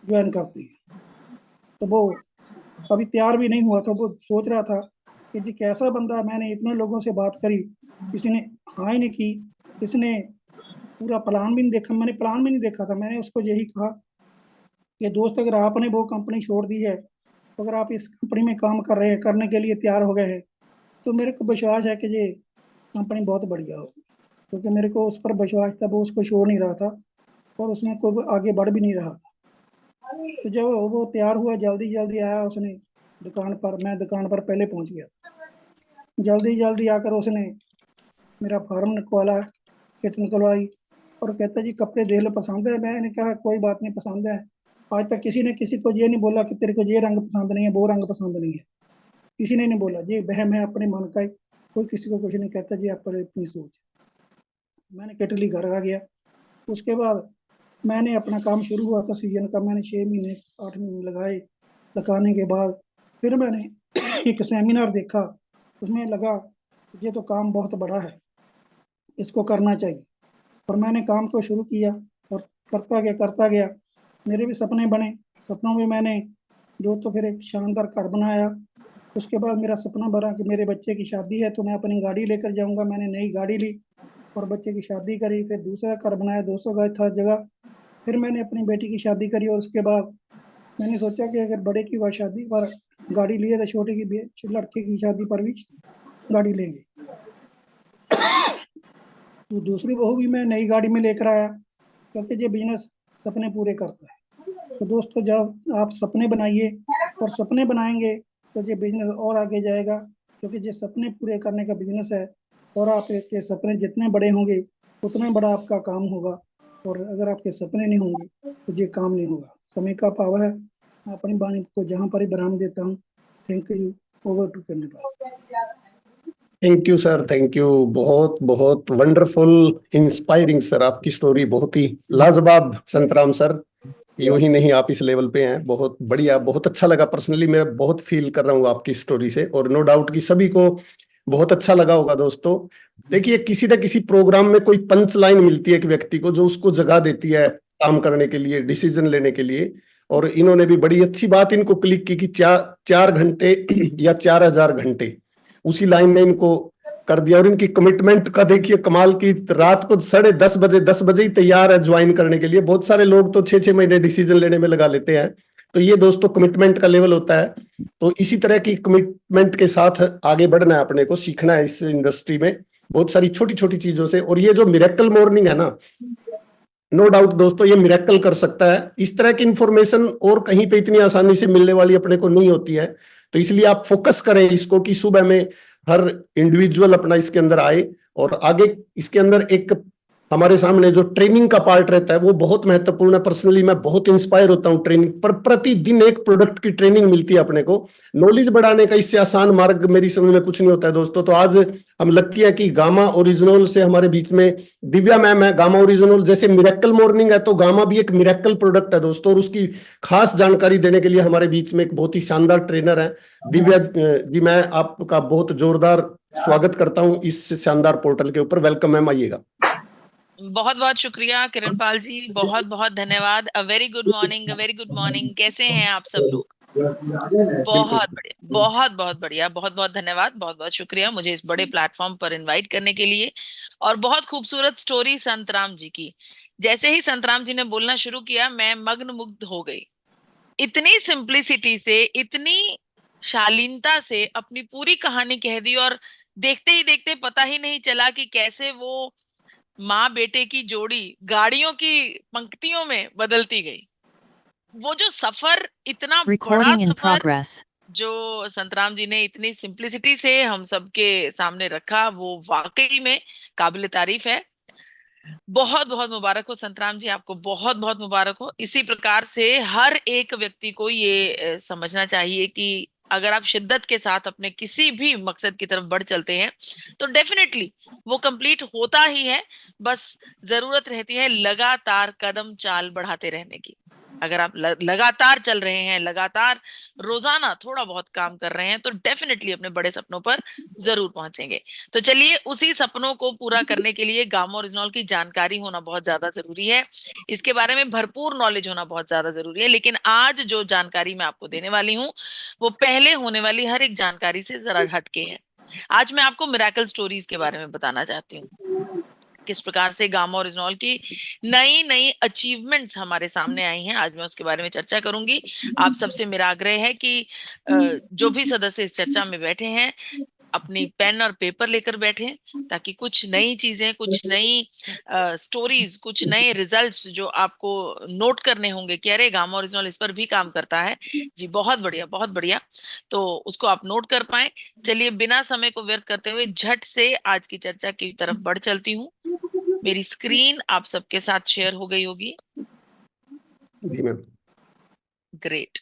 Speaker 2: ज्वाइन करती है। तो वो अभी तैयार भी नहीं हुआ था। वो सोच रहा था कि जी कैसा बंदा, मैंने इतने लोगों से बात करी, किसी ने हाँ ही नहीं की, किसने पूरा प्लान भी नहीं देखा। मैंने प्लान भी नहीं देखा था। मैंने उसको यही कहा कि दोस्त, अगर आपने वो कंपनी छोड़ दी है, तो अगर आप इस कंपनी में काम कर रहे हैं, करने के लिए तैयार हो गए हैं, तो मेरे को विश्वास है कि ये कंपनी बहुत बढ़िया होगी। क्योंकि मेरे को उस पर विश्वास था। वो उसको छोड़ नहीं रहा था और उसमें कोई आगे बढ़ भी नहीं रहा था। तो जब वो तैयार हुआ, जल्दी जल्दी आया उसने दुकान पर। मैं दुकान पर पहले पहुंच गया। जल्दी जल्दी आकर उसने मेरा फार्म निकलवाया, किट निकलवाई, और कहता जी कपड़े देख लो, पसंद है? मैंने कहा कोई बात नहीं, पसंद है। आज तक किसी ने किसी को ये नहीं बोला कि तेरे को ये रंग पसंद नहीं है, वो रंग पसंद नहीं है। किसी ने नहीं बोला। ये वहम है अपने मन का ही। कोई किसी को कुछ नहीं कहता। जी आप पर अपनी सोच। मैंने किट ली, घर आ गया। उसके बाद मैंने अपना काम शुरू हुआ था सीजन का। मैंने 6 महीने 8 महीने लगाए। लगाने के बाद फिर मैंने एक सेमिनार देखा। उसमें लगा ये तो काम बहुत बड़ा है, इसको करना चाहिए। और मैंने काम को शुरू किया और करता गया। मेरे भी सपने बने। सपनों में मैंने दोस्तों फिर एक शानदार घर बनाया। उसके बाद मेरा सपना बना कि मेरे बच्चे की शादी है तो मैं अपनी गाड़ी लेकर जाऊंगा। मैंने नई गाड़ी ली और बच्चे की शादी करी। फिर दूसरा घर बनाया 200 गज था जगह। फिर मैंने अपनी बेटी की शादी करी और उसके बाद मैंने सोचा कि अगर बड़े की शादी पर गाड़ी लिए तो छोटे की लड़के की शादी पर भी गाड़ी लेंगे। तो दूसरी बहू भी मैं नई गाड़ी में लेकर आया, क्योंकि ये बिजनेस सपने पूरे करता है। तो दोस्तों जब आप सपने बनाइए और सपने बनाएंगे तो ये बिजनेस और आगे जाएगा, क्योंकि ये सपने पूरे करने का बिजनेस है। और आपके सपने जितने बड़े होंगे उतना बड़ा आपका काम होगा, और अगर आपके सपने नहीं होंगे तो ये काम नहीं होगा। समय का पावर है। मैं अपनी वाणी को जहाँ पर ही विराम देता हूँ। Thank you. ओवर टू करने पर।
Speaker 1: Thank you sir, thank you. बहुत बहुत वंडरफुल, इंस्पायरिंग सर। आपकी स्टोरी बहुत ही लाजवाब संतराम सर। यूं ही नहीं, आप इस लेवल पे हैं। बहुत बढ़िया, बहुत अच्छा लगा। पर्सनली मैं बहुत फील कर रहा हूँ आपकी स्टोरी से, और नो डाउट कि सभी को बहुत अच्छा लगा होगा। दोस्तों देखिए, किसी न किसी प्रोग्राम में कोई पंच लाइन मिलती है एक व्यक्ति को, जो उसको जगा देती है काम करने के लिए, डिसीजन लेने के लिए। और इन्होंने भी बड़ी अच्छी बात इनको क्लिक की कि 4 घंटे या 4,000 घंटे उसी लाइन में इनको कर दिया। और इनकी कमिटमेंट का देखिए कमाल की, रात को 10:30 बजे 10 बजे ही तैयार है ज्वाइन करने के लिए। बहुत सारे लोग तो 6-6 महीने डिसीजन लेने में लगा लेते हैं। तो ये दोस्तों कमिटमेंट का लेवल होता है। तो इसी तरह की कमिटमेंट के साथ आगे बढ़ना है, अपने को सीखना है इस इंडस्ट्री में बहुत सारी छोटी छोटी चीजों से। और ये जो मिरेकल मॉर्निंग है ना, नो डाउट दोस्तों, ये मिरेकल कर सकता है। इस तरह की इंफॉर्मेशन और कहीं पे इतनी आसानी से मिलने वाली अपने को नहीं होती है। तो इसलिए आप फोकस करें इसको कि सुबह में हर इंडिविजुअल अपना इसके अंदर आए। और आगे इसके अंदर एक हमारे सामने जो ट्रेनिंग का पार्ट रहता है वो बहुत महत्वपूर्ण है। पर्सनली मैं बहुत इंस्पायर होता हूँ ट्रेनिंग पर। प्रतिदिन एक प्रोडक्ट की ट्रेनिंग मिलती है अपने को। नॉलेज बढ़ाने का इससे आसान मार्ग मेरी समझ में कुछ नहीं होता है दोस्तों। तो आज हम लकी है कि गामा ओरिजिनल से हमारे बीच में दिव्या मैम है। गामा ओरिजिनल जैसे मिरेकल मॉर्निंग है, तो गामा भी एक मिरेकल प्रोडक्ट है दोस्तों। और उसकी खास जानकारी देने के लिए हमारे बीच में एक बहुत ही शानदार ट्रेनर है दिव्या जी। मैं आपका बहुत जोरदार स्वागत करता हूं इस शानदार पोर्टल के ऊपर। वेलकम मैम, आइएगा।
Speaker 3: बहुत बहुत शुक्रिया किरणपाल जी, बहुत बहुत धन्यवाद। A very good morning, a very good morning. कैसे हैं आप सब लोग? बहुत बढ़िया, बहुत बहुत बढ़िया। बहुत बहुत धन्यवाद, बहुत बहुत शुक्रिया मुझे इस बड़े प्लेटफॉर्म पर इनवाइट करने के लिए। और बहुत खूबसूरत स्टोरी संतराम जी की। जैसे ही संतराम जी ने बोलना शुरू किया, मैं मग्न मुग्ध हो गई। इतनी सिंप्लिसिटी से, इतनी शालीनता से अपनी पूरी कहानी कह दी। और देखते ही देखते पता ही नहीं चला कि कैसे वो माँ बेटे की जोड़ी गाड़ियों की पंक्तियों में बदलती गई। वो जो सफर, इतना बड़ा सफर जो संतराम जी ने इतनी सिंप्लिसिटी से हम सबके सामने रखा, वो वाकई में काबिल तारीफ है। बहुत बहुत मुबारक हो संतराम जी, आपको बहुत बहुत मुबारक हो। इसी प्रकार से हर एक व्यक्ति को ये समझना चाहिए कि अगर आप शिद्दत के साथ अपने किसी भी मकसद की तरफ बढ़ चलते हैं तो डेफिनेटली वो कंप्लीट होता ही है। बस जरूरत रहती है लगातार कदम चाल बढ़ाते रहने की। अगर आप लगातार चल रहे हैं, लगातार रोजाना थोड़ा बहुत काम कर रहे हैं, तो डेफिनेटली अपने बड़े सपनों पर जरूर पहुंचेंगे। तो चलिए, उसी सपनों को पूरा करने के लिए गामा ओरिजिनल की जानकारी होना बहुत ज्यादा जरूरी है। इसके बारे में भरपूर नॉलेज होना बहुत ज्यादा जरूरी है। लेकिन आज जो जानकारी मैं आपको देने वाली हूँ वो पहले होने वाली हर एक जानकारी से जरा हटके है। आज मैं आपको मिरेकल स्टोरीज के बारे में बताना चाहती हूँ। किस प्रकार से गामा ओरिजिनल की नई नई अचीवमेंट्स हमारे सामने आई हैं, आज मैं उसके बारे में चर्चा करूंगी। आप सबसे मेरा आग्रह है कि जो भी सदस्य इस चर्चा में बैठे हैं अपनी पेन और पेपर लेकर बैठे, ताकि कुछ नई चीजें, कुछ नई स्टोरीज, कुछ नए रिजल्ट्स जो आपको नोट करने होंगे कि अरे गामा ओरिजिनल इस पर भी काम करता है। जी बहुत बढ़िया, बहुत बढ़िया। तो उसको आप नोट कर पाए। चलिए, बिना समय को व्यर्थ करते हुए झट से आज की चर्चा की तरफ बढ़ चलती हूँ। मेरी स्क्रीन आप सबके साथ शेयर हो गई होगी।
Speaker 1: जी ma'am.
Speaker 3: Great.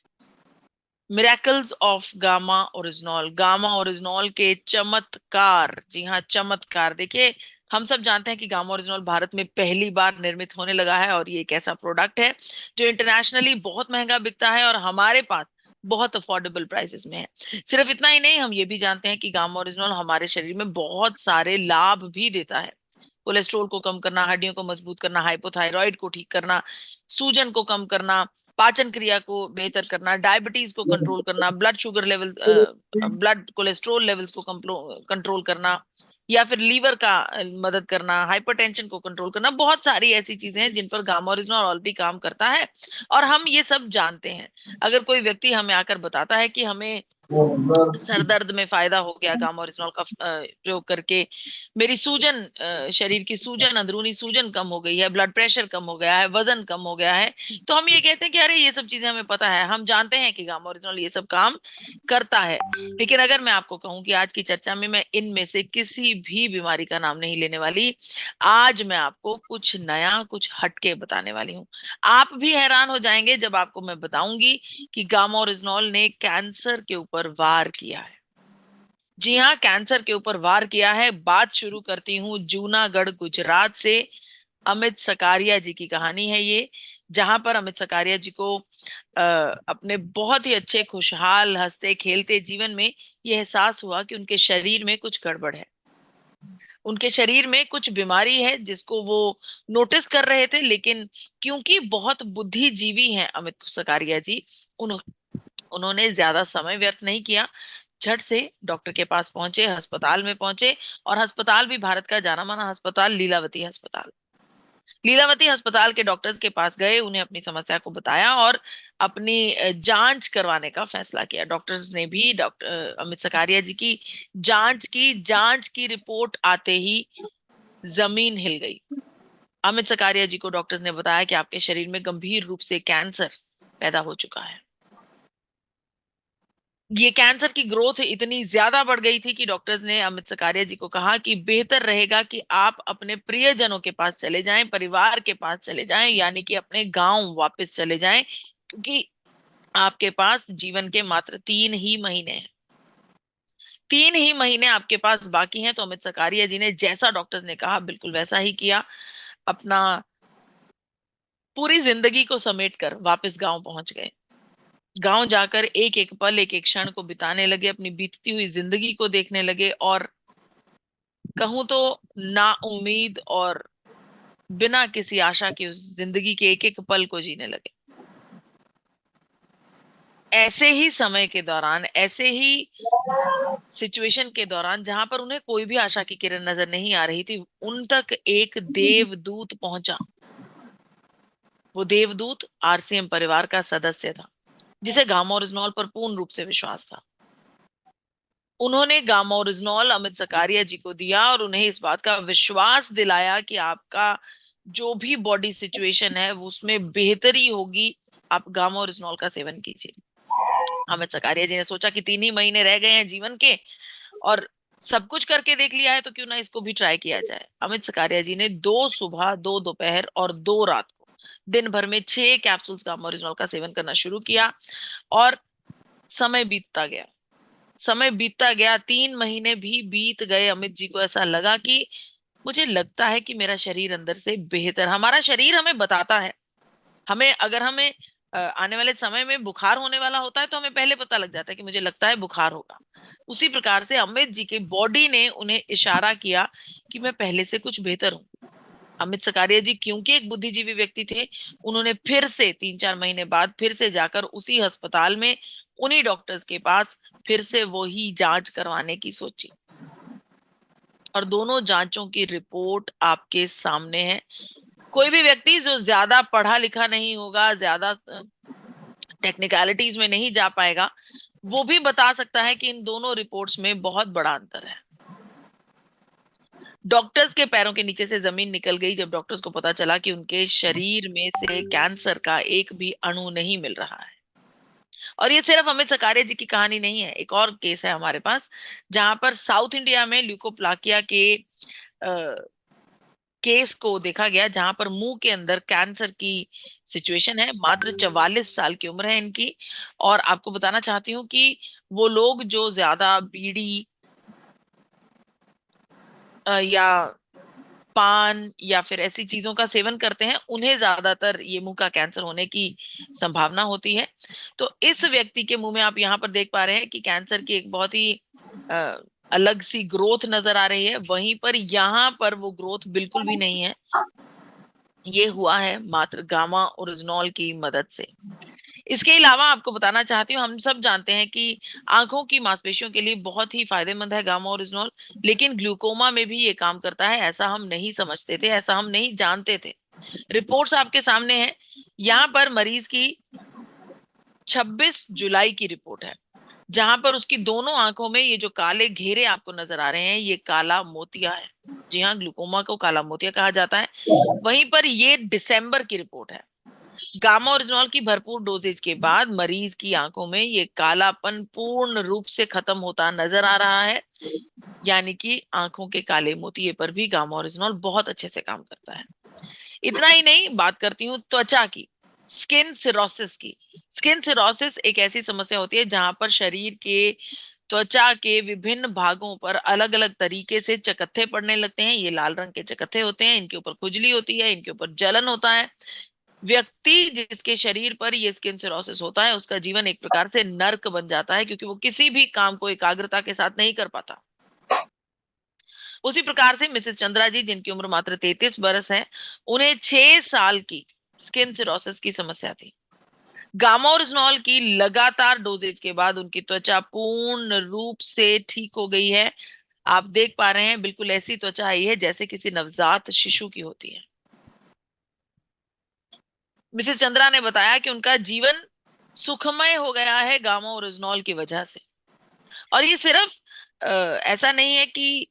Speaker 3: Miracles of Gama original, Gama original के चमत्कार। जी हाँ, चमत्कार। देखिए, हम सब जानते हैं कि गामा ओरिजिनल भारत में पहली बार निर्मित होने लगा है, और ये एक ऐसा प्रोडक्ट है जो इंटरनेशनली बहुत महंगा बिकता है और हमारे पास बहुत अफोर्डेबल प्राइसेस में है। सिर्फ इतना ही नहीं, हम ये भी जानते हैं कि गामा ओरिजिनल हमारे शरीर में बहुत सारे लाभ भी देता है। कोलेस्ट्रॉल को कम करना, हड्डियों को मजबूत करना, हाइपोथायराइड को ठीक करना, सूजन को कम करना, पाचन क्रिया को बेहतर करना, डायबिटीज को कंट्रोल करना, blood sugar level, blood cholesterol levels को कंट्रोल करना, या फिर लीवर का मदद करना, हाइपरटेंशन को कंट्रोल करना। बहुत सारी ऐसी चीजें हैं जिन पर गामा ओरिजिनल ऑलरेडी काम करता है और हम ये सब जानते हैं। अगर कोई व्यक्ति हमें आकर बताता है कि हमें सर दर्द में फायदा हो गया गामा ओरिजिनल का प्रयोग करके, मेरी सूजन, शरीर की सूजन, अंदरूनी सूजन कम हो गई है, ब्लड प्रेशर कम हो गया है, वजन कम हो गया है, तो हम ये कहते हैं कि अरे ये सब चीजें हमें पता है, हम जानते हैं कि गामा ओरिजिनल ये सब काम करता है। लेकिन अगर मैं आपको कहूं कि आज की चर्चा में मैं इनमें से किसी भी बीमारी का नाम नहीं लेने वाली, आज मैं आपको कुछ नया, कुछ हटके बताने वाली हूँ। आप भी हैरान हो जाएंगे जब आपको मैं बताऊंगी कि गामा ओरिजिनल ने कैंसर के ऊपर वार किया है। जी हाँ, कैंसर के ऊपर वार किया है। बात शुरू करती हूँ जूनागढ़ गुजरात से। अमित सकारिया जी की कहानी है ये, जहां पर अमित सकारिया जी को अपने बहुत ही अच्छे, खुशहाल, हंसते खेलते जीवन में ये एहसास हुआ कि उनके शरीर में कुछ गड़बड़ है, उनके शरीर में कुछ बीमारी है जिसको वो नोटिस कर रहे थे। लेकिन क्योंकि बहुत बुद्धिजीवी हैं अमित सकारिया जी, उन्होंने ज्यादा समय व्यर्थ नहीं किया, झट से डॉक्टर के पास पहुंचे, अस्पताल में पहुंचे। और अस्पताल भी भारत का जाना माना अस्पताल, लीलावती अस्पताल। लीलावती अस्पताल के डॉक्टर्स के पास गए, उन्हें अपनी समस्या को बताया और अपनी जांच करवाने का फैसला किया। डॉक्टर्स ने भी डॉक्टर अमित सकारिया जी की जांच की रिपोर्ट आते ही जमीन हिल गई। अमित सकारिया जी को डॉक्टर्स ने बताया कि आपके शरीर में गंभीर रूप से कैंसर पैदा हो चुका है। ये कैंसर की ग्रोथ इतनी ज्यादा बढ़ गई थी कि डॉक्टर्स ने अमित सकारिया जी को कहा कि बेहतर रहेगा कि आप अपने प्रियजनों के पास चले जाएं, परिवार के पास चले जाएं, यानी कि अपने गांव वापस चले जाएं, क्योंकि आपके पास जीवन के मात्र 3 ही महीने हैं। 3 ही महीने आपके पास बाकी हैं। तो अमित सकारिया जी ने जैसा डॉक्टर्स ने कहा बिल्कुल वैसा ही किया। अपना पूरी जिंदगी को समेट कर वापस गांव पहुंच गए। गांव जाकर एक एक पल, एक एक क्षण को बिताने लगे, अपनी बीतती हुई जिंदगी को देखने लगे और कहूं तो ना उम्मीद और बिना किसी आशा की उस जिंदगी के एक एक पल को जीने लगे। ऐसे ही समय के दौरान, ऐसे ही सिचुएशन के दौरान जहां पर उन्हें कोई भी आशा की किरण नजर नहीं आ रही थी, उन तक एक देवदूत पहुंचा। वो देवदूत आरसीएम परिवार का सदस्य था, जिसे गामा ओरिजिनल पर पूर्ण रूप से विश्वास था। उन्होंने गामा ओरिजिनल अमित सकारिया जी को दिया और उन्हें इस बात का विश्वास दिलाया कि आपका जो भी बॉडी सिचुएशन है वो उसमें बेहतरी होगी, आप गामा ओरिजिनल का सेवन कीजिए। अमित सकारिया जी ने सोचा कि 3 ही महीने रह गए हैं जीवन के और सब कुछ करके देख लिया है तो क्यों ना इसको भी ट्राई किया जाए। अमित सकारिया जी ने 2 सुबह, 2 दोपहर और 2 रात को दिन भर में 6 कैप्सूल्स गामा ओरिजिनल का सेवन करना शुरू किया और समय बीतता गया। 3 महीने भी बीत गए। अमित जी को ऐसा लगा कि मुझे लगता है कि मेरा शरीर अंदर से बेहतर, हमारा शरीर हमें बताता है, अगर हमें आने वाले समय में बुखार होने वाला होता है तो हमें पहले पता लग जाता है कि मुझे लगता है बुखार होगा। उसी प्रकार से अमित जी के बॉडी ने उन्हें इशारा किया कि मैं पहले से कुछ बेहतर हूं। अमित सकारिया जी क्योंकि एक बुद्धिजीवी व्यक्ति थे, उन्होंने फिर से 3-4 महीने बाद फिर से जाकर उसी अस्पताल में उन्हीं डॉक्टर्स के पास फिर से वही जांच करवाने की सोची और दोनों जांचों की रिपोर्ट आपके सामने है। कोई भी व्यक्ति जो ज्यादा पढ़ा लिखा नहीं होगा, ज्यादा टेक्निकलिटीज में नहीं जा पाएगा, वो भी बता सकता है कि इन दोनों रिपोर्ट्स में बहुत बड़ा अंतर है। डॉक्टर्स के पैरों के नीचे से जमीन निकल गई जब डॉक्टर्स को पता चला कि उनके शरीर में से कैंसर का एक भी अणु नहीं मिल रहा है। और ये सिर्फ अमित सकारिया जी की कहानी नहीं है, एक और केस है हमारे पास जहां पर साउथ इंडिया में ल्यूकोप्लाकिया के केस को देखा गया, जहां पर मुंह के अंदर कैंसर की सिचुएशन है। मात्र 44 साल की उम्र है इनकी। और आपको बताना चाहती हूँ कि वो लोग जो ज्यादा बीड़ी या पान या फिर ऐसी चीजों का सेवन करते हैं, उन्हें ज्यादातर ये मुंह का कैंसर होने की संभावना होती है। तो इस व्यक्ति के मुंह में आप यहाँ पर देख पा रहे हैं कि कैंसर की एक बहुत ही अलग सी ग्रोथ नजर आ रही है। वहीं पर यहाँ पर वो ग्रोथ बिल्कुल भी नहीं है। ये हुआ है मात्र गामा ओरिजिनॉल की मदद से। इसके अलावा आपको बताना चाहती हूँ, हम सब जानते हैं कि आंखों की मांसपेशियों के लिए बहुत ही फायदेमंद है गामा ओरिजिनॉल, लेकिन ग्लूकोमा में भी ये काम करता है ऐसा हम नहीं समझते थे, ऐसा हम नहीं जानते थे। रिपोर्ट्स आपके सामने है, यहाँ पर मरीज की 26 जुलाई की रिपोर्ट है, जहां पर उसकी दोनों आंखों में ये जो काले घेरे आपको नजर आ रहे हैं ये काला मोतिया है। जी हाँ, ग्लूकोमा को काला मोतिया कहा जाता है। वहीं पर ये दिसंबर की रिपोर्ट है। गामा ओरिजिनॉल की भरपूर डोजेज के बाद मरीज की आंखों में ये कालापन पूर्ण रूप से खत्म होता नजर आ रहा है, यानी कि आंखों के काले मोतिये पर भी गामा ओरिजिनॉल बहुत अच्छे से काम करता है। इतना ही नहीं, बात करती हूँ त्वचा की, स्किन सिरोसिस की। स्किन सिरोसिस एक ऐसी समस्या होती है जहां पर शरीर के त्वचा के विभिन्न भागों पर अलग अलग तरीके से चकत्थे पड़ने लगते हैं। ये लाल रंग के चकत्थे होते हैं, इनके ऊपर खुजली होती है, इनके ऊपर जलन होता है। व्यक्ति जिसके शरीर पर ये स्किन सिरोसिस होता है उसका जीवन एक प्रकार से नर्क बन जाता है, क्योंकि वो किसी भी काम को एकाग्रता के साथ नहीं कर पाता। उसी प्रकार से मिसेस चंद्रा जी, जिनकी उम्र मात्र 33 बरस है, उन्हें 6 साल की स्किन सिरोसिस की समस्या थी। गामा ओरिजिनॉल की लगातार डोजेज के बाद उनकी त्वचा पूर्ण रूप से ठीक हो गई है। आप देख पा रहे हैं, बिल्कुल ऐसी त्वचा आई है जैसे किसी नवजात शिशु की होती है। मिसेस चंद्रा ने बताया कि उनका जीवन सुखमय हो गया है गामा ओरिजिनॉल की वजह से। और ये सिर्फ ऐसा नहीं है कि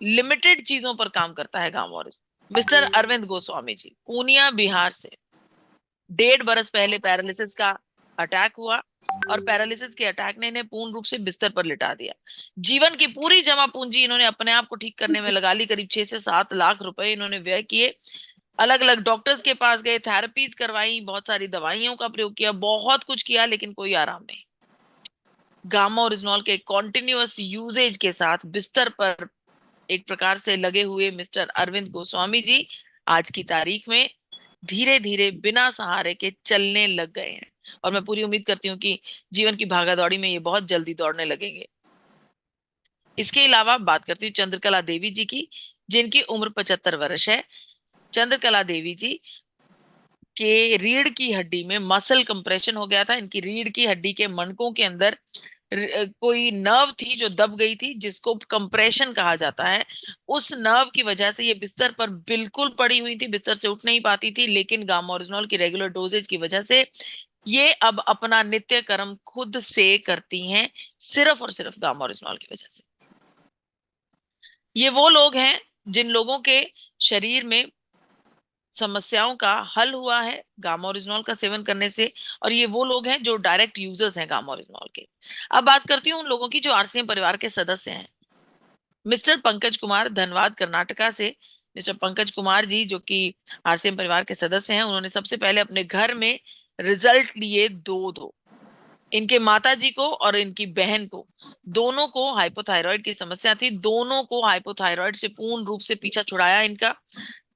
Speaker 3: लिमिटेड चीजों पर काम करता है गामा ओरिजिनॉल। मिस्टर अरविंद गोस्वामी जी, पूर्णिया बिहार से 1.5 बरस पहले पैरालिसिस का अटैक हुआ और पैरालिसिस के अटैक ने इन्हें पूर्ण रूप से बिस्तर पर लिटा दिया। जीवन की पूरी जमा पूंजी इन्होंने अपने आप को ठीक करने में लगा ली। करीब 6 से 7 लाख रुपए इन्होंने व्यय किए, अलग अलग डॉक्टर्स के पास गए, थेरेपीज करवाई, बहुत सारी दवाइयों का प्रयोग किया, बहुत कुछ किया, लेकिन कोई आराम नहीं। गामा ओरिजिनॉल के कॉन्टिन्यूअस यूजेज के साथ बिस्तर पर एक प्रकार से लगे हुए मिस्टर अरविंद गोस्वामी जी आज की तारीख में धीरे धीरे बिना सहारे के चलने लग गए हैं। और मैं पूरी उम्मीद करती हूँ कि जीवन की भागादौड़ी में ये बहुत जल्दी दौड़ने लगेंगे। इसके अलावा बात करती हूँ चंद्रकला देवी जी की, जिनकी उम्र 75 वर्ष है। चंद्रकला देवी जी के रीढ़ की हड्डी में मसल कंप्रेशन हो गया था। इनकी रीढ़ की हड्डी के मणकों के अंदर कोई नर्व थी जो दब गई थी, जिसको कंप्रेशन कहा जाता है। उस नर्व की वजह से ये बिस्तर पर बिल्कुल पड़ी हुई थी, बिस्तर से उठ नहीं पाती थी, लेकिन गामा ओरिजिनॉल की रेगुलर डोजेज की वजह से ये अब अपना नित्य कर्म खुद से करती हैं, सिर्फ और सिर्फ गामा ओरिजिनॉल की वजह से। ये वो लोग हैं जिन लोगों के शरीर में समस्याओं का हल हुआ है गामा ओरिजिनॉल का सेवन करने से, और ये वो लोग हैं जो डायरेक्ट यूजर्स हैं गामा ओरिजिनॉल के। अब बात करती हूँ उन लोगों की जो आरसीएम परिवार के सदस्य हैं। मिस्टर पंकज कुमार, धनबाद कर्नाटका से मिस्टर पंकज कुमार जी, जो कि आरसीएम परिवार के सदस्य हैं, उन्होंने सबसे पहले अपने घर में रिजल्ट लिए 2-2। इनके माता जी को और इनकी बहन को, दोनों को हाइपोथायराइड की समस्या थी। दोनों को हाइपोथायराइड से पूर्ण रूप से पीछा छुड़ाया इनका,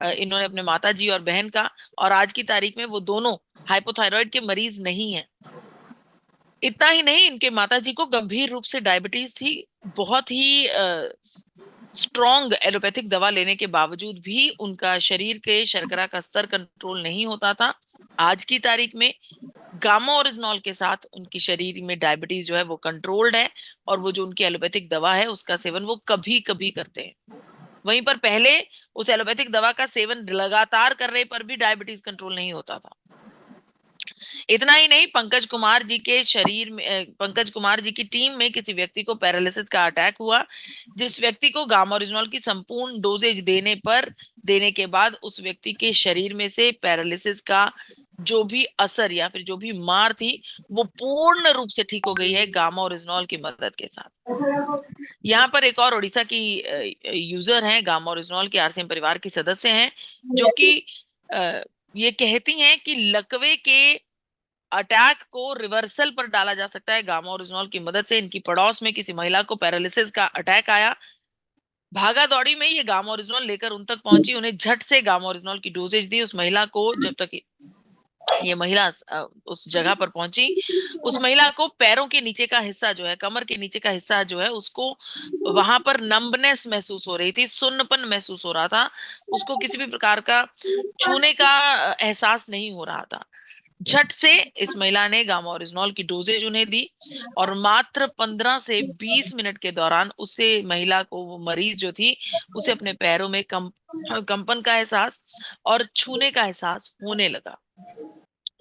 Speaker 3: इन्होंने अपने माता जी और बहन का, और आज की तारीख में वो दोनों हाइपोथायराइड के मरीज नहीं है। इतना ही नहीं, इनके माता जी को गंभीर रूप से डायबिटीज थी। बहुत ही स्ट्रॉन्ग एलोपैथिक दवा लेने के बावजूद भी उनका शरीर के शर्करा का स्तर कंट्रोल नहीं होता था। आज की तारीख में गामा ओरिजिनॉल के साथ उनकी शरीर में डायबिटीज जो है वो कंट्रोल्ड है, और वो जो उनकी एलोपैथिक दवा है उसका सेवन वो कभी कभी करते हैं। वहीं पर पहले उस एलोपैथिक दवा का सेवन लगातार करने पर भी डायबिटीज कंट्रोल नहीं होता था। इतना ही नहीं, पंकज कुमार जी के शरीर में, पंकज कुमार जी की टीम में किसी व्यक्ति को पैरालिसिस का अटैक हुआ, जिस व्यक्ति को गामा ओरिजिनॉल की संपूर्ण डोजेज देने के बाद उस व्यक्ति के शरीर में से पैरालिसिस का जो भी असर या फिर जो भी मार थी वो पूर्ण रूप से ठीक हो गई है गामा ओरिजिनॉल की मदद के साथ। यहाँ पर एक और उड़ीसा की यूजर हैं, गामा ओरिजिनॉल के आरसीएम परिवार की सदस्य हैं, जो कि ये कहती हैं कि लकवे के अटैक को रिवर्सल पर डाला जा सकता है गामा ओरिजिनॉल की मदद से। इनकी पड़ोस में किसी महिला को पैरालिसिस का अटैक आया, भागा दौड़ी में ये गामा ओरिजिनॉल लेकर उन तक पहुंची, उन्हें झट से गामा ओरिजिनॉल की डोजेज दी उस महिला को, जब तक ये महिला उस जगह पर पहुंची। उस महिला को पैरों के नीचे का हिस्सा जो है, कमर के नीचे का हिस्सा जो है, उसको वहां पर नंबनेस महसूस हो रही थी, सुन्नपन महसूस हो रहा था, उसको किसी भी प्रकार का छूने का एहसास नहीं हो रहा था। झट से इस महिला ने गामा ओरिजिनॉल की डोजेज उन्हें दी और मात्र 15 से 20 मिनट के दौरान उसे महिला को, वो मरीज जो थी, उसे अपने पैरों में कंपन का एहसास और छूने का एहसास होने लगा।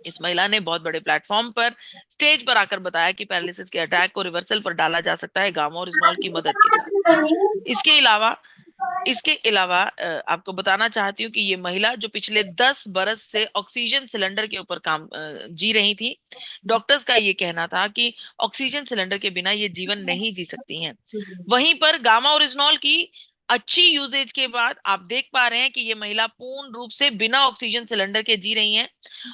Speaker 3: इस महिला ने बहुत बड़े प्लेटफॉर्म पर, स्टेज पर आकर बताया कि पैरालिसिस के अटैक को रिवर्सल पर डाला जा सकता है गामा ओरिजिनॉल की मदद के साथ। इसके अलावा आपको बताना चाहती हूँ कि ये महिला जो पिछले 10 बरस से ऑक्सीजन सिलेंडर के ऊपर जी रही थी, डॉक्टर्स का ये कहना था कि ऑक्सीजन सिलेंडर के बिना ये जीवन नहीं जी सकती हैं। वहीं पर गामा ओरिजिनॉल की अच्छी यूजेज के बाद आप देख पा रहे हैं कि ये महिला पूर्ण रूप से बिना ऑक्सीजन सिलेंडर के जी रही हैं,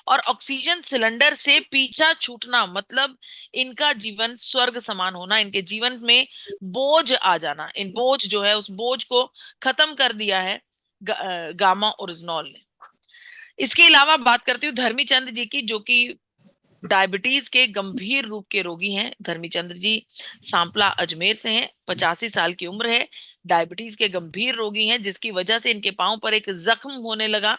Speaker 3: और ऑक्सीजन सिलेंडर से पीछा छूटना मतलब इनका जीवन स्वर्ग समान होना, इनके जीवन में बोझ आ जाना, इन बोझ जो है उस बोझ को खत्म कर दिया है गामा ओरिजिनॉल ने। इसके अलावा बात करती हूँ धर्मीचंद जी की, जो कि डायबिटीज के गंभीर रूप के रोगी हैं। धर्मीचंद जी सांपला अजमेर से हैं, 85 साल की उम्र है, डायबिटीज के गंभीर रोगी हैं, जिसकी वजह से इनके पांव पर एक जख्म होने लगा,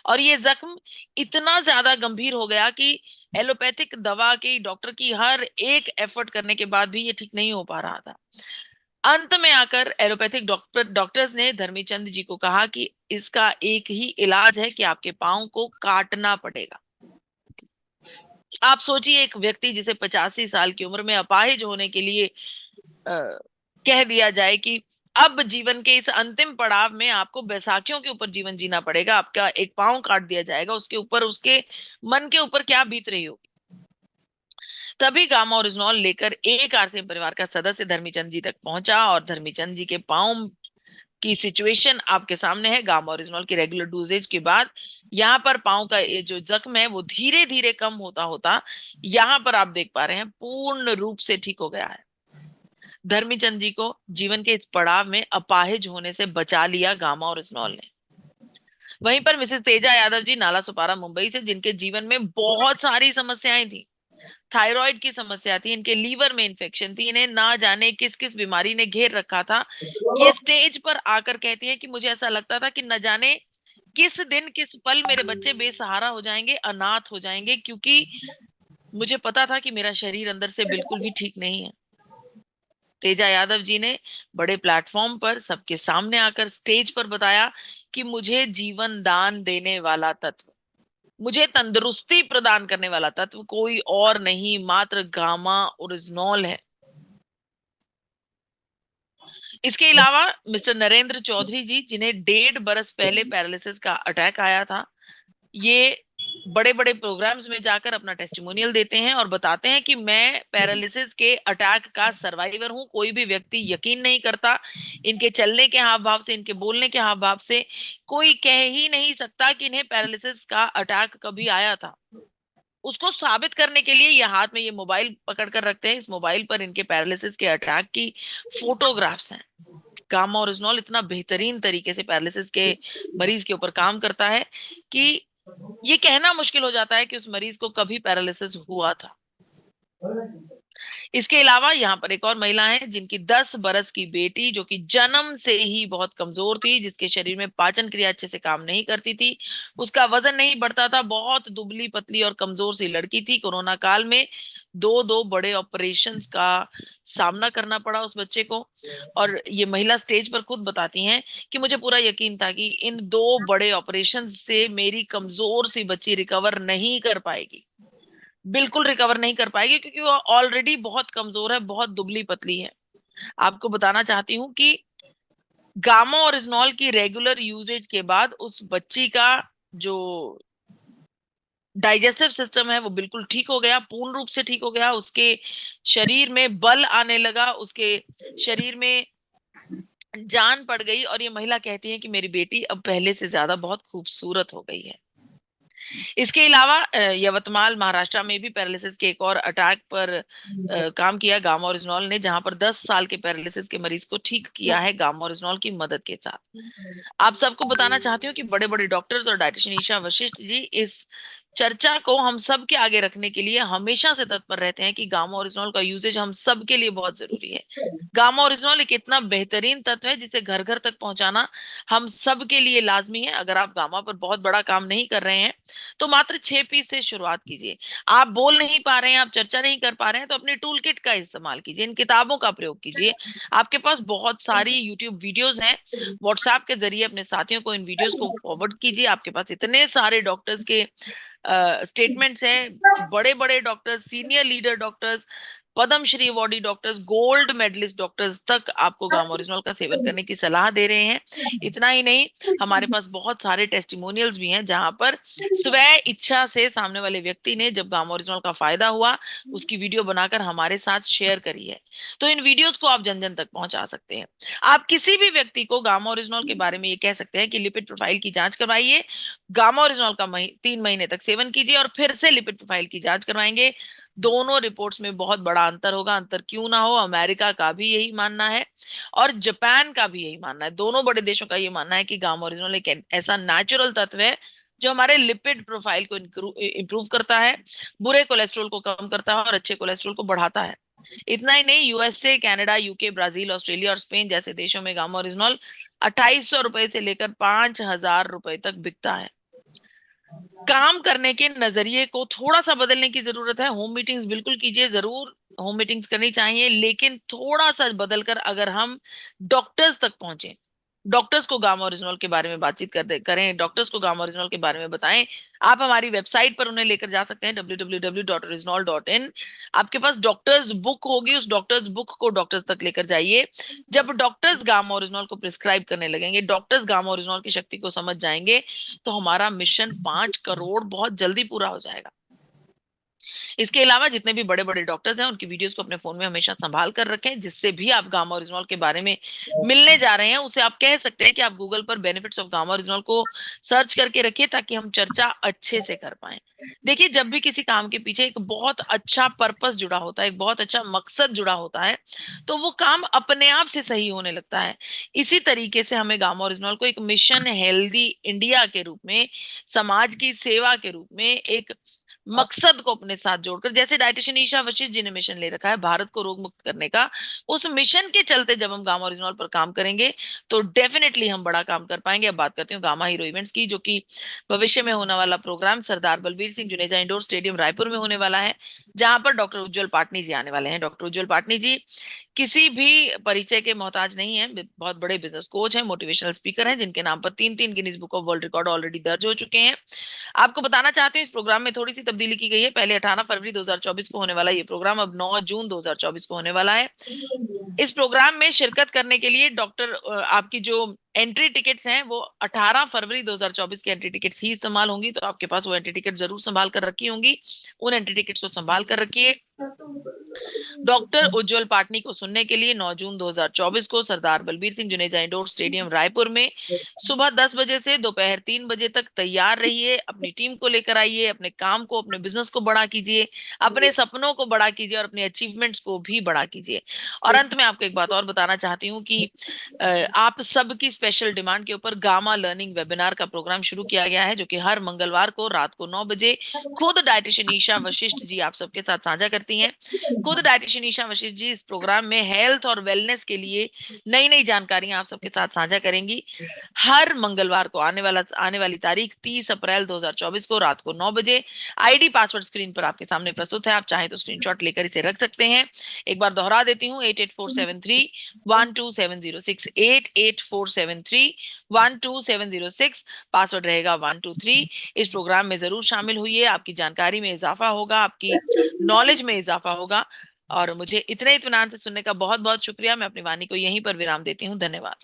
Speaker 3: और ये जख्म इतना ज्यादा गंभीर हो गया कि एलोपैथिक दवा की, डॉक्टर की हर एक एफर्ट करने के बाद भी ये ठीक नहीं हो पा रहा था। अंत में आकर एलोपैथिक डॉक्टर्स ने धर्मीचंद जी को कहा कि इसका एक ही इलाज है कि आपके पांव को काटना पड़ेगा। आप सोचिए, एक व्यक्ति जिसे 85 साल की उम्र में अपाहिज होने के लिए कह दिया जाए कि अब जीवन के इस अंतिम पड़ाव में आपको बैसाखियों के ऊपर जीवन जीना पड़ेगा, आपका एक पांव काट दिया जाएगा, उसके ऊपर, उसके मन के ऊपर क्या बीत रही होगी। तभी गामा ओरिजिनॉल लेकर एक आरसीएम परिवार का सदस्य धर्मीचंद जी तक पहुंचा, और धर्मीचंद जी के पांव की सिचुएशन आपके सामने है। गामा ओरिजिनल की रेगुलर डोजेज के बाद यहाँ पर पांव का ये जो जख्म है वो धीरे धीरे कम होता होता यहाँ पर आप देख पा रहे हैं पूर्ण रूप से ठीक हो गया है। धर्मीचंद जी को जीवन के इस पड़ाव में अपाहिज होने से बचा लिया गामा ओरिजिनल ने। वहीं पर मिसेस तेजा यादव जी नाला सुपारा मुंबई से, जिनके जीवन में बहुत सारी समस्याएं थी, थायराइड की समस्या थी, इनके लीवर में इन्फेक्शन थी, इन्हें ना जाने किस किस बीमारी ने घेर रखा था। ये स्टेज पर आकर कहती है कि मुझे ऐसा लगता था कि न जाने किस दिन किस पल मेरे बच्चे बेसहारा हो जाएंगे, अनाथ हो जाएंगे, क्योंकि मुझे पता था कि मेरा शरीर अंदर से बिल्कुल भी ठीक नहीं है। तेजा यादव जी ने बड़े प्लेटफॉर्म पर सबके सामने आकर स्टेज पर बताया कि मुझे जीवन दान देने वाला तत्व, मुझे तंदुरुस्ती प्रदान करने वाला तत्व कोई और नहीं, मात्र गामा ओरिजिनॉल है। इसके अलावा मिस्टर नरेंद्र चौधरी जी, जिन्हें 1.5 बरस पहले पैरालिसिस का अटैक आया था, ये बड़े बड़े प्रोग्राम्स में जाकर अपना टेस्टिमोनियल देते हैं और बताते हैं कि मैं पैरालिसिस के अटैक का सर्वाइवर हूं। कोई भी व्यक्ति यकीन नहीं करता, इनके चलने के हाव भाव से, इनके बोलने के हाव भाव से कोई कह ही नहीं सकता कि इन्हें पैरालिसिस का अटैक कभी आया था। उसको साबित करने के लिए ये हाथ में ये मोबाइल पकड़ कर रखते हैं। इस मोबाइल पर इनके पैरालिसिस के अटैक की फोटोग्राफ्स हैं। गामा ओरिजिनॉल इतना बेहतरीन तरीके से पैरालिसिस के मरीज के ऊपर काम करता है कि ये कहना मुश्किल हो जाता है कि उस मरीज को कभी पैरालिसिस हुआ था। इसके अलावा यहाँ पर एक और महिला है जिनकी 10 बरस की बेटी, जो कि जन्म से ही बहुत कमजोर थी, जिसके शरीर में पाचन क्रिया अच्छे से काम नहीं करती थी, उसका वजन नहीं बढ़ता था, बहुत दुबली पतली और कमजोर सी लड़की थी। कोरोना काल में दो बड़े ऑपरेशंस का सामना करना पड़ा उस बच्चे को, और ये महिला स्टेज पर खुद बताती हैं कि मुझे पूरा यकीन था कि इन 2 बड़े ऑपरेशंस से मेरी कमजोर सी बच्ची रिकवर नहीं कर पाएगी, बिल्कुल रिकवर नहीं कर पाएगी, क्योंकि वो ऑलरेडी बहुत कमजोर है, बहुत दुबली पतली है। आपको बताना चाहती हूँ कि गामा ओरिजिनॉल की रेगुलर यूजेज के बाद उस बच्ची का जो डाइजेस्टिव सिस्टम है वो बिल्कुल ठीक हो गया, पूर्ण रूप से ठीक हो गया, उसके शरीर में बल आने लगा, उसके शरीर में जान पड़ गई, और ये महिला कहती है कि मेरी बेटी अब पहले से ज्यादा बहुत खूबसूरत हो गई है। इसके अलावा यवतमाल महाराष्ट्र में भी पैरालिसिस के एक और अटैक पर काम किया गामा ओरिजिनॉल ने, जहां पर 10 साल के पैरालिसिस के मरीज को ठीक किया है गामा ओरिजिनॉल की मदद के साथ। आप सबको बताना चाहती हूँ कि बड़े बड़े डॉक्टर्स और डाइटिशियन ईशा वशिष्ठ जी इस चर्चा को हम सब के आगे रखने के लिए हमेशा से तत्पर रहते हैं कि गामा ओरिजिनॉल का यूजेज हम सब के लिए बहुत जरूरी है। गामा ओरिजिनॉल एक इतना बेहतरीन तत्व है जिसे घर घर तक पहुंचाना हम सब के लिए लाजमी है। अगर आप गामा पर बहुत बड़ा काम नहीं कर रहे हैं तो मात्र 6 पीस से शुरुआत कीजिए। आप बोल नहीं पा रहे हैं, आप चर्चा नहीं कर पा रहे हैं, तो अपने टूल किट का इस्तेमाल कीजिए, इन किताबों का प्रयोग कीजिए। आपके पास बहुत सारी यूट्यूब वीडियोज हैं, व्हाट्सएप के जरिए अपने साथियों को इन वीडियोज को फॉरवर्ड कीजिए। आपके पास इतने सारे डॉक्टर्स के स्टेटमेंट्स है, बड़े बड़े doctors, senior leader doctors, Padmashri awardee doctors, gold medalist doctors तक आपको गामा ओरिजिनॉल का सेवन करने की सलाह दे रहे हैं। इतना ही नहीं, हमारे पास बहुत सारे टेस्टिमोनियल्स भी हैं जहां पर स्व इच्छा से सामने वाले व्यक्ति ने जब गामा ओरिजिनॉल का फायदा हुआ उसकी वीडियो बनाकर हमारे साथ शेयर करी है। तो इन वीडियोस को आप जन जन तक पहुंचा सकते हैं। आप किसी भी व्यक्ति को गामा ओरिजिनॉल के बारे में ये कह सकते हैं कि लिपिड प्रोफाइल की जांच करवाइए, गामा ओरिजिनॉल का 3 महीने तक सेवन कीजिए और फिर से लिपिड प्रोफाइल की जांच करवाएंगे। दोनों रिपोर्ट्स में बहुत बड़ा अंतर होगा। अंतर क्यों ना हो, अमेरिका का भी यही मानना है और जापान का भी यही मानना है। दोनों बड़े देशों का ये मानना है कि गामा ओरिजिनॉल एक ऐसा नेचुरल तत्व है जो हमारे लिपिड प्रोफाइल को इंप्रूव करता है, बुरे कोलेस्ट्रॉल को कम करता है और अच्छे कोलेस्ट्रॉल को बढ़ाता है। इतना ही नहीं, USA, Canada, UK, Brazil, Australia और स्पेन जैसे देशों में गामा ओरिजिनॉल 2800 रुपए से लेकर 5000 रुपए तक बिकता है। काम करने के नजरिए को थोड़ा सा बदलने की जरूरत है। होम मीटिंग्स बिल्कुल कीजिए, जरूर होम मीटिंग्स करनी चाहिए, लेकिन थोड़ा सा बदलकर अगर हम डॉक्टर्स तक पहुंचे, डॉक्टर्स को गामा ओरिजिनॉल के बारे में बातचीत करें, डॉक्टर्स को गामा ओरिजिनॉल के बारे में बताएं। आप हमारी वेबसाइट पर उन्हें लेकर जा सकते हैं www.original.in। आपके पास डॉक्टर्स बुक होगी, उस डॉक्टर्स बुक को डॉक्टर्स तक लेकर जाइए। जब डॉक्टर्स गामा ओरिजिनॉल को प्रिस्क्राइब करने लगेंगे, डॉक्टर्स गामा ओरिजिनॉल की शक्ति को समझ जाएंगे, तो हमारा मिशन 5 करोड़ बहुत जल्दी पूरा हो जाएगा। इसके अलावा जितने भी बड़े बड़े डॉक्टर्स हैं उनकी वीडियोस को अपने फोन में हमेशा संभाल कर रखें। जिससे भी आप गामा ओरिजिनॉल के बारे में मिलने जा रहे हैं उसे आप कह सकते हैं कि आप गूगल पर बेनिफिट्स ऑफ गामा ओरिजिनॉल को सर्च करके रखिए, ताकि हम चर्चा अच्छे से कर पाए। देखिए, जब भी किसी काम के पीछे एक बहुत अच्छा पर्पस जुड़ा होता है, एक बहुत अच्छा मकसद जुड़ा होता है, तो वो काम अपने आप से सही होने लगता है। इसी तरीके से हमें गामा ओरिजिनॉल को एक मिशन हेल्दी इंडिया के रूप में, समाज की सेवा के रूप में, एक मकसद को अपने साथ जोड़कर, जैसे डाइटिशियन ईशा वशिष्ठ जी ने मिशन ले रखा है भारत को रोग मुक्त करने का, उस मिशन के चलते जब हम गामा ओरिजिनॉल पर काम करेंगे तो डेफिनेटली हम बड़ा काम कर पाएंगे। अब बात करती हूँ गामा हीरो इवेंट्स की, जो कि भविष्य में होने वाला programme Sardar Balbir Singh Juneja indoor stadium Raipur में होने वाला है, जहां पर डॉक्टर उज्जवल पाटनी जी आने वाले हैं। डॉक्टर उज्जवल पाटनी जी किसी भी परिचय के मोहताज नहीं है, बहुत बड़े बिजनेस कोच हैं, मोटिवेशनल स्पीकर हैं, जिनके नाम पर 3 Guinness book of world record already दर्ज हो चुके हैं। आपको बताना चाहते हैं, इस प्रोग्राम में थोड़ी सी तब्दीली की गई है। पहले 18 फरवरी 2024 को होने वाला ये प्रोग्राम अब 9 जून 2024 को होने वाला है। इस प्रोग्राम में शिरकत करने के लिए डॉक्टर आपकी जो एंट्री टिकट्स हैं वो 18 फरवरी 2024 की एंट्री टिकट्स ही इस्तेमाल होंगी, तो आपके पास वो एंट्री टिकट जरूर संभाल कर रखी होंगी। उन एंट्री टिकट्स को संभाल कर रखिए। डॉक्टर उज्जवल पाटनी को सुनने के लिए 9 जून 2024 को सरदार बलबीर सिंह जुनेजा इंडोर स्टेडियम रायपुर में सुबह 10 बजे से दोपहर 3 बजे तक तैयार रहिए। अपनी टीम को लेकर आइए, अपने काम को, अपने बिजनेस को बड़ा कीजिए, अपने सपनों को बड़ा कीजिए और अपने अचीवमेंट्स को भी बड़ा कीजिए। और अंत में आपको एक बात और बताना चाहती हूँ कि आप सबकी स्पेशल डिमांड के ऊपर गामा लर्निंग वेबिनार का प्रोग्राम शुरू किया गया है, जो कि हर मंगलवार को रात को 9 बजे खुद डाइटिशियन ईशा वशिष्ठ जी आप सबके साथ साझा करती हैं। खुद डाइटिशियन ईशा वशिष्ठ जी इस प्रोग्राम में हेल्थ और वेलनेस के लिए नई नई जानकारियां आप सबके साथ साझा करेंगी। हर मंगलवार को आने वाली तारीख 30 अप्रैल 2024 को रात को 9 बजे। आईडी पासवर्ड स्क्रीन पर आपके सामने प्रस्तुत है, आप चाहें तो स्क्रीनशॉट लेकर इसे रख सकते हैं। एक बार दोहरा देती हूँ, 8847312706, 8847312706, पासवर्ड रहेगा 123। इस प्रोग्राम में जरूर शामिल हुई, आपकी जानकारी में इजाफा होगा, आपकी नॉलेज में इजाफा होगा। और मुझे इतने इत्मीनान से सुनने का बहुत बहुत शुक्रिया। मैं अपनी वाणी को यहीं पर विराम देती हूँ। धन्यवाद।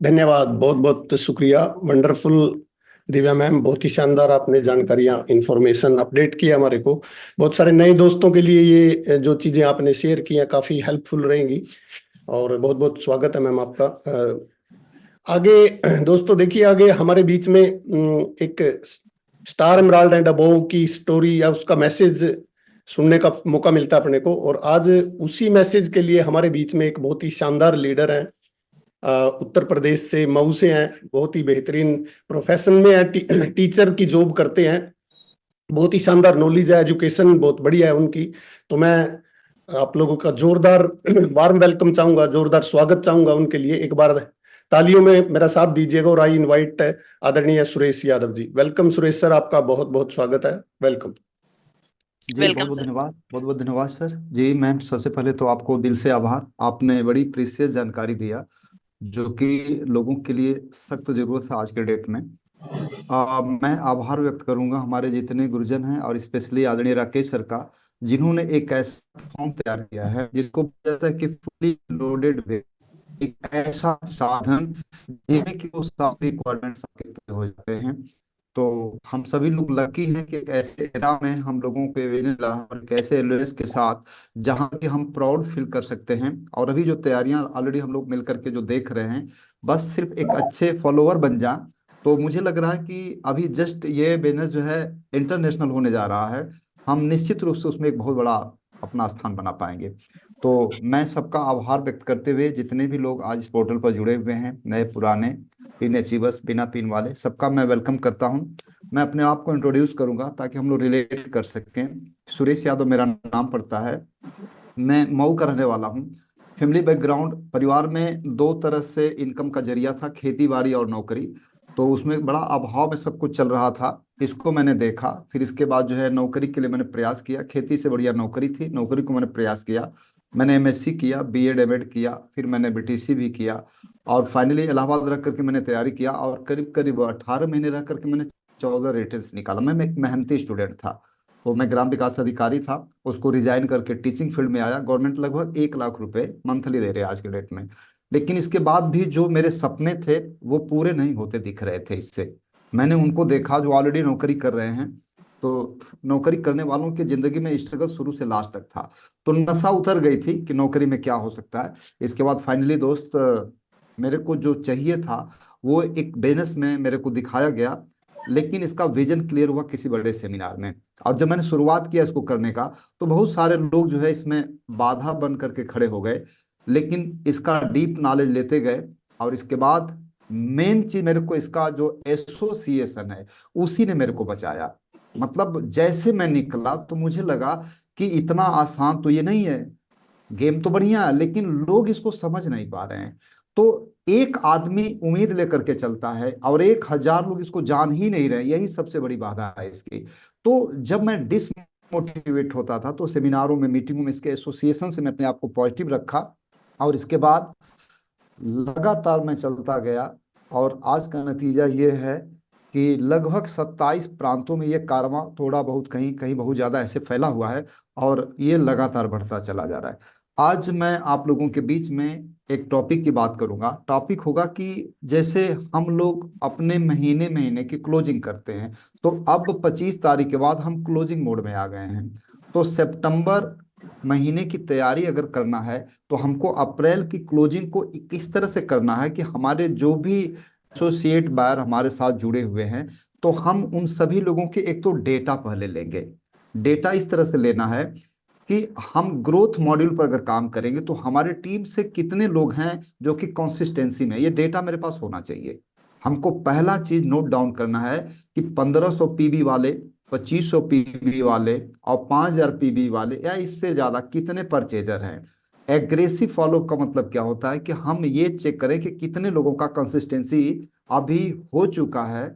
Speaker 1: धन्यवाद, बहुत बहुत शुक्रिया। वंडरफुल दिव्या मैम, बहुत ही शानदार आपने जानकारियां, इंफॉर्मेशन अपडेट किया हमारे को। बहुत सारे नए दोस्तों के लिए ये जो चीजें आपने शेयर की हैं काफी हेल्पफुल रहेंगी और बहुत बहुत स्वागत है मैम आपका। आगे दोस्तों देखिए, आगे हमारे बीच में एक स्टार एमराल्ड एंड अबोव की स्टोरी या उसका मैसेज सुनने का मौका मिलता है अपने को, और आज उसी मैसेज के लिए हमारे बीच में एक बहुत ही शानदार लीडर हैं, उत्तर प्रदेश से, मऊ से हैं, बहुत ही बेहतरीन प्रोफेशन में है, टीचर की जॉब करते हैं बहुत ही शानदार नॉलेज है, एजुकेशन बहुत बढ़िया है उनकी। तो मैं आप लोगों का जोरदार वार्म वेलकम चाहूंगा, जोरदार स्वागत चाहूंगा उनके लिए। एक बार तालियों में मेरा साथ दीजिएगा। और आई इनवाइट आदरणीय सुरेश यादव जी। वेलकम सुरेश सर, आपका बहुत बहुत स्वागत है। वेलकम
Speaker 4: जी। बहुत
Speaker 3: वेलकम
Speaker 4: बहुत
Speaker 3: सर।
Speaker 4: धन्यवाद, बहुत बहुत धन्यवाद सर जी। मैम, सबसे पहले तो आपको दिल से आभार, आपने बड़ी प्रीशियस जानकारी दिया जो कि लोगों के लिए सख्त जरूरत है आज के डेट में। मैं आभार व्यक्त करूंगा हमारे जितने गुरुजन हैं और स्पेशली आदरणीय राकेश सर का, जिन्होंने एक ऐसा फॉर्म तैयार किया है जिसको कहता है कि फुली लोडेड वे, एक ऐसा साधन जिसमें कि वो सारे रिक्वायरमेंट्स आपके पूरे हो जाते हैं। तो हम सभी लोग लकी हैं कि एक ऐसे एरा में हम लोगों को मिला और एक ऐसे एलओएस के साथ जहां कि हम प्राउड फील कर सकते हैं। और अभी जो तैयारियां ऑलरेडी हम लोग मिलकर के जो देख रहे हैं, बस सिर्फ एक अच्छे फॉलोअर बन जा, तो मुझे लग रहा है कि अभी जस्ट ये बिजनेस जो है इंटरनेशनल होने जा रहा है। हम निश्चित रूप से उसमें एक बहुत बड़ा अपना स्थान बना पाएंगे। तो मैं सबका आभार व्यक्त करते हुए, जितने भी लोग आज इस पोर्टल पर जुड़े हुए हैं, नए पुराने, पिन अचीवर्स, बिना पिन वाले, सबका मैं वेलकम करता हूं। मैं अपने आप को इंट्रोड्यूस करूंगा ताकि हम लोग रिलेट कर सकें। सुरेश यादव मेरा नाम पड़ता है, मैं मऊ का रहने वाला हूँ। फैमिली बैकग्राउंड, परिवार में दो तरह से इनकम का जरिया था, खेती बाड़ी और नौकरी। तो उसमें बड़ा अभाव में सब कुछ चल रहा था, इसको मैंने देखा। फिर इसके बाद जो है नौकरी के लिए मैंने प्रयास किया, खेती से बढ़िया नौकरी थी, नौकरी को मैंने प्रयास किया। मैंने एमएससी किया, बीएड एमएड किया, फिर मैंने बीटीसी भी किया, और फाइनली इलाहाबाद रह करके मैंने तैयारी किया। और करीब करीब 18 महीने रह करके मैंने 14 रिटर्न्स निकाला। मैं एक मेहनती स्टूडेंट था। तो मैं ग्राम विकास अधिकारी था, उसको रिजाइन करके टीचिंग फील्ड में आया। गवर्नमेंट लगभग 1 लाख रुपए मंथली दे रहे हैं आज के डेट में। लेकिन इसके बाद भी जो मेरे सपने थे वो पूरे नहीं होते दिख रहे थे। इससे मैंने उनको देखा जो ऑलरेडी नौकरी कर रहे हैं। तो नौकरी करने वालों की जिंदगी में स्ट्रगल शुरू से लास्ट तक था। तो नशा उतर गई थी कि नौकरी में क्या हो सकता है। इसके बाद फाइनली दोस्त, मेरे को जो चाहिए था वो एक बिजनेस में मेरे को दिखाया गया। लेकिन इसका विजन क्लियर हुआ किसी बड़े सेमिनार में। और जब मैंने शुरुआत किया इसको करने का, तो बहुत सारे लोग जो है इसमें बाधा बन करके खड़े हो गए। लेकिन इसका डीप नॉलेज लेते गए, और इसके बाद मेन चीज मेरे को इसका जो एसोसिएशन है उसी ने मेरे को बचाया। मतलब जैसे मैं निकला तो मुझे लगा कि इतना आसान तो ये नहीं है, गेम तो बढ़िया है लेकिन लोग इसको समझ नहीं पा रहे हैं। तो एक आदमी उम्मीद लेकर के चलता है और 1,000 लोग इसको जान ही नहीं रहे, यही सबसे बड़ी बाधा है इसकी। तो जब मैं डिसमोटिवेट होता था तो सेमिनारों में, मीटिंगों में इसके एसोसिएशन से मैं अपने आप को पॉजिटिव रखा, और इसके बाद लगातार मैं चलता गया। और आज का नतीजा ये है कि लगभग 27 प्रांतों में ये कारवां, थोड़ा बहुत कहीं कहीं बहुत ज्यादा ऐसे फैला हुआ है, और ये लगातार बढ़ता चला जा रहा है। आज मैं आप लोगों के बीच में एक टॉपिक की बात करूंगा। टॉपिक होगा कि जैसे हम लोग अपने महीने महीने की क्लोजिंग करते हैं, तो अब 25 तारीख के बाद हम क्लोजिंग मोड में आ गए हैं। तो सितंबर महीने की तैयारी अगर करना है तो हमको अप्रैल की क्लोजिंग को किस तरह से करना है कि हमारे जो भी एसोसिएट बायर हमारे साथ जुड़े हुए हैं, तो हम उन सभी लोगों के एक तो डेटा पहले लेंगे। डेटा इस तरह से लेना है कि हम ग्रोथ मॉड्यूल पर अगर काम करेंगे तो हमारे टीम से कितने लोग हैं जो कि कंसिस्टेंसी में, ये डेटा मेरे पास होना चाहिए। हमको पहला चीज नोट डाउन करना है कि 1500 पीबी वाले, 2500 पीबी वाले और 5000 पीबी वाले या इससे ज्यादा कितने परचेजर हैं। एग्रेसिव फॉलो का मतलब क्या होता है कि हम ये चेक करें कि कितने लोगों का कंसिस्टेंसी अभी हो चुका है।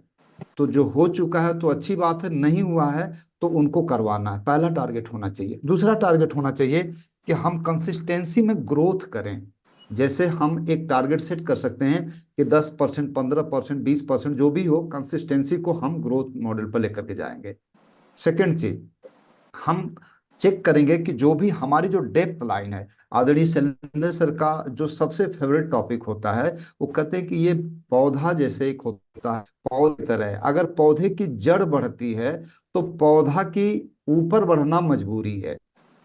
Speaker 4: तो जो हो चुका है तो अच्छी बात है, नहीं हुआ है तो उनको करवाना है, पहला टारगेट होना चाहिए। दूसरा टारगेट होना चाहिए कि हम कंसिस्टेंसी में ग्रोथ करें। जैसे हम एक टारगेट सेट कर सकते हैं कि 10%, 15%, 20%, जो भी हो, कंसिस्टेंसी को हम ग्रोथ मॉडल पर लेकर के जाएंगे। सेकेंड चीज, हम चेक करेंगे कि जो भी हमारी जो डेप्थ लाइन है, आदरणीय शैलेंद्र सर का जो सबसे फेवरेट टॉपिक होता है, वो कहते हैं कि ये पौधा जैसे एक होता है, पौधे की तरह है। अगर पौधे की जड़ बढ़ती है तो पौधा की ऊपर बढ़ना मजबूरी है।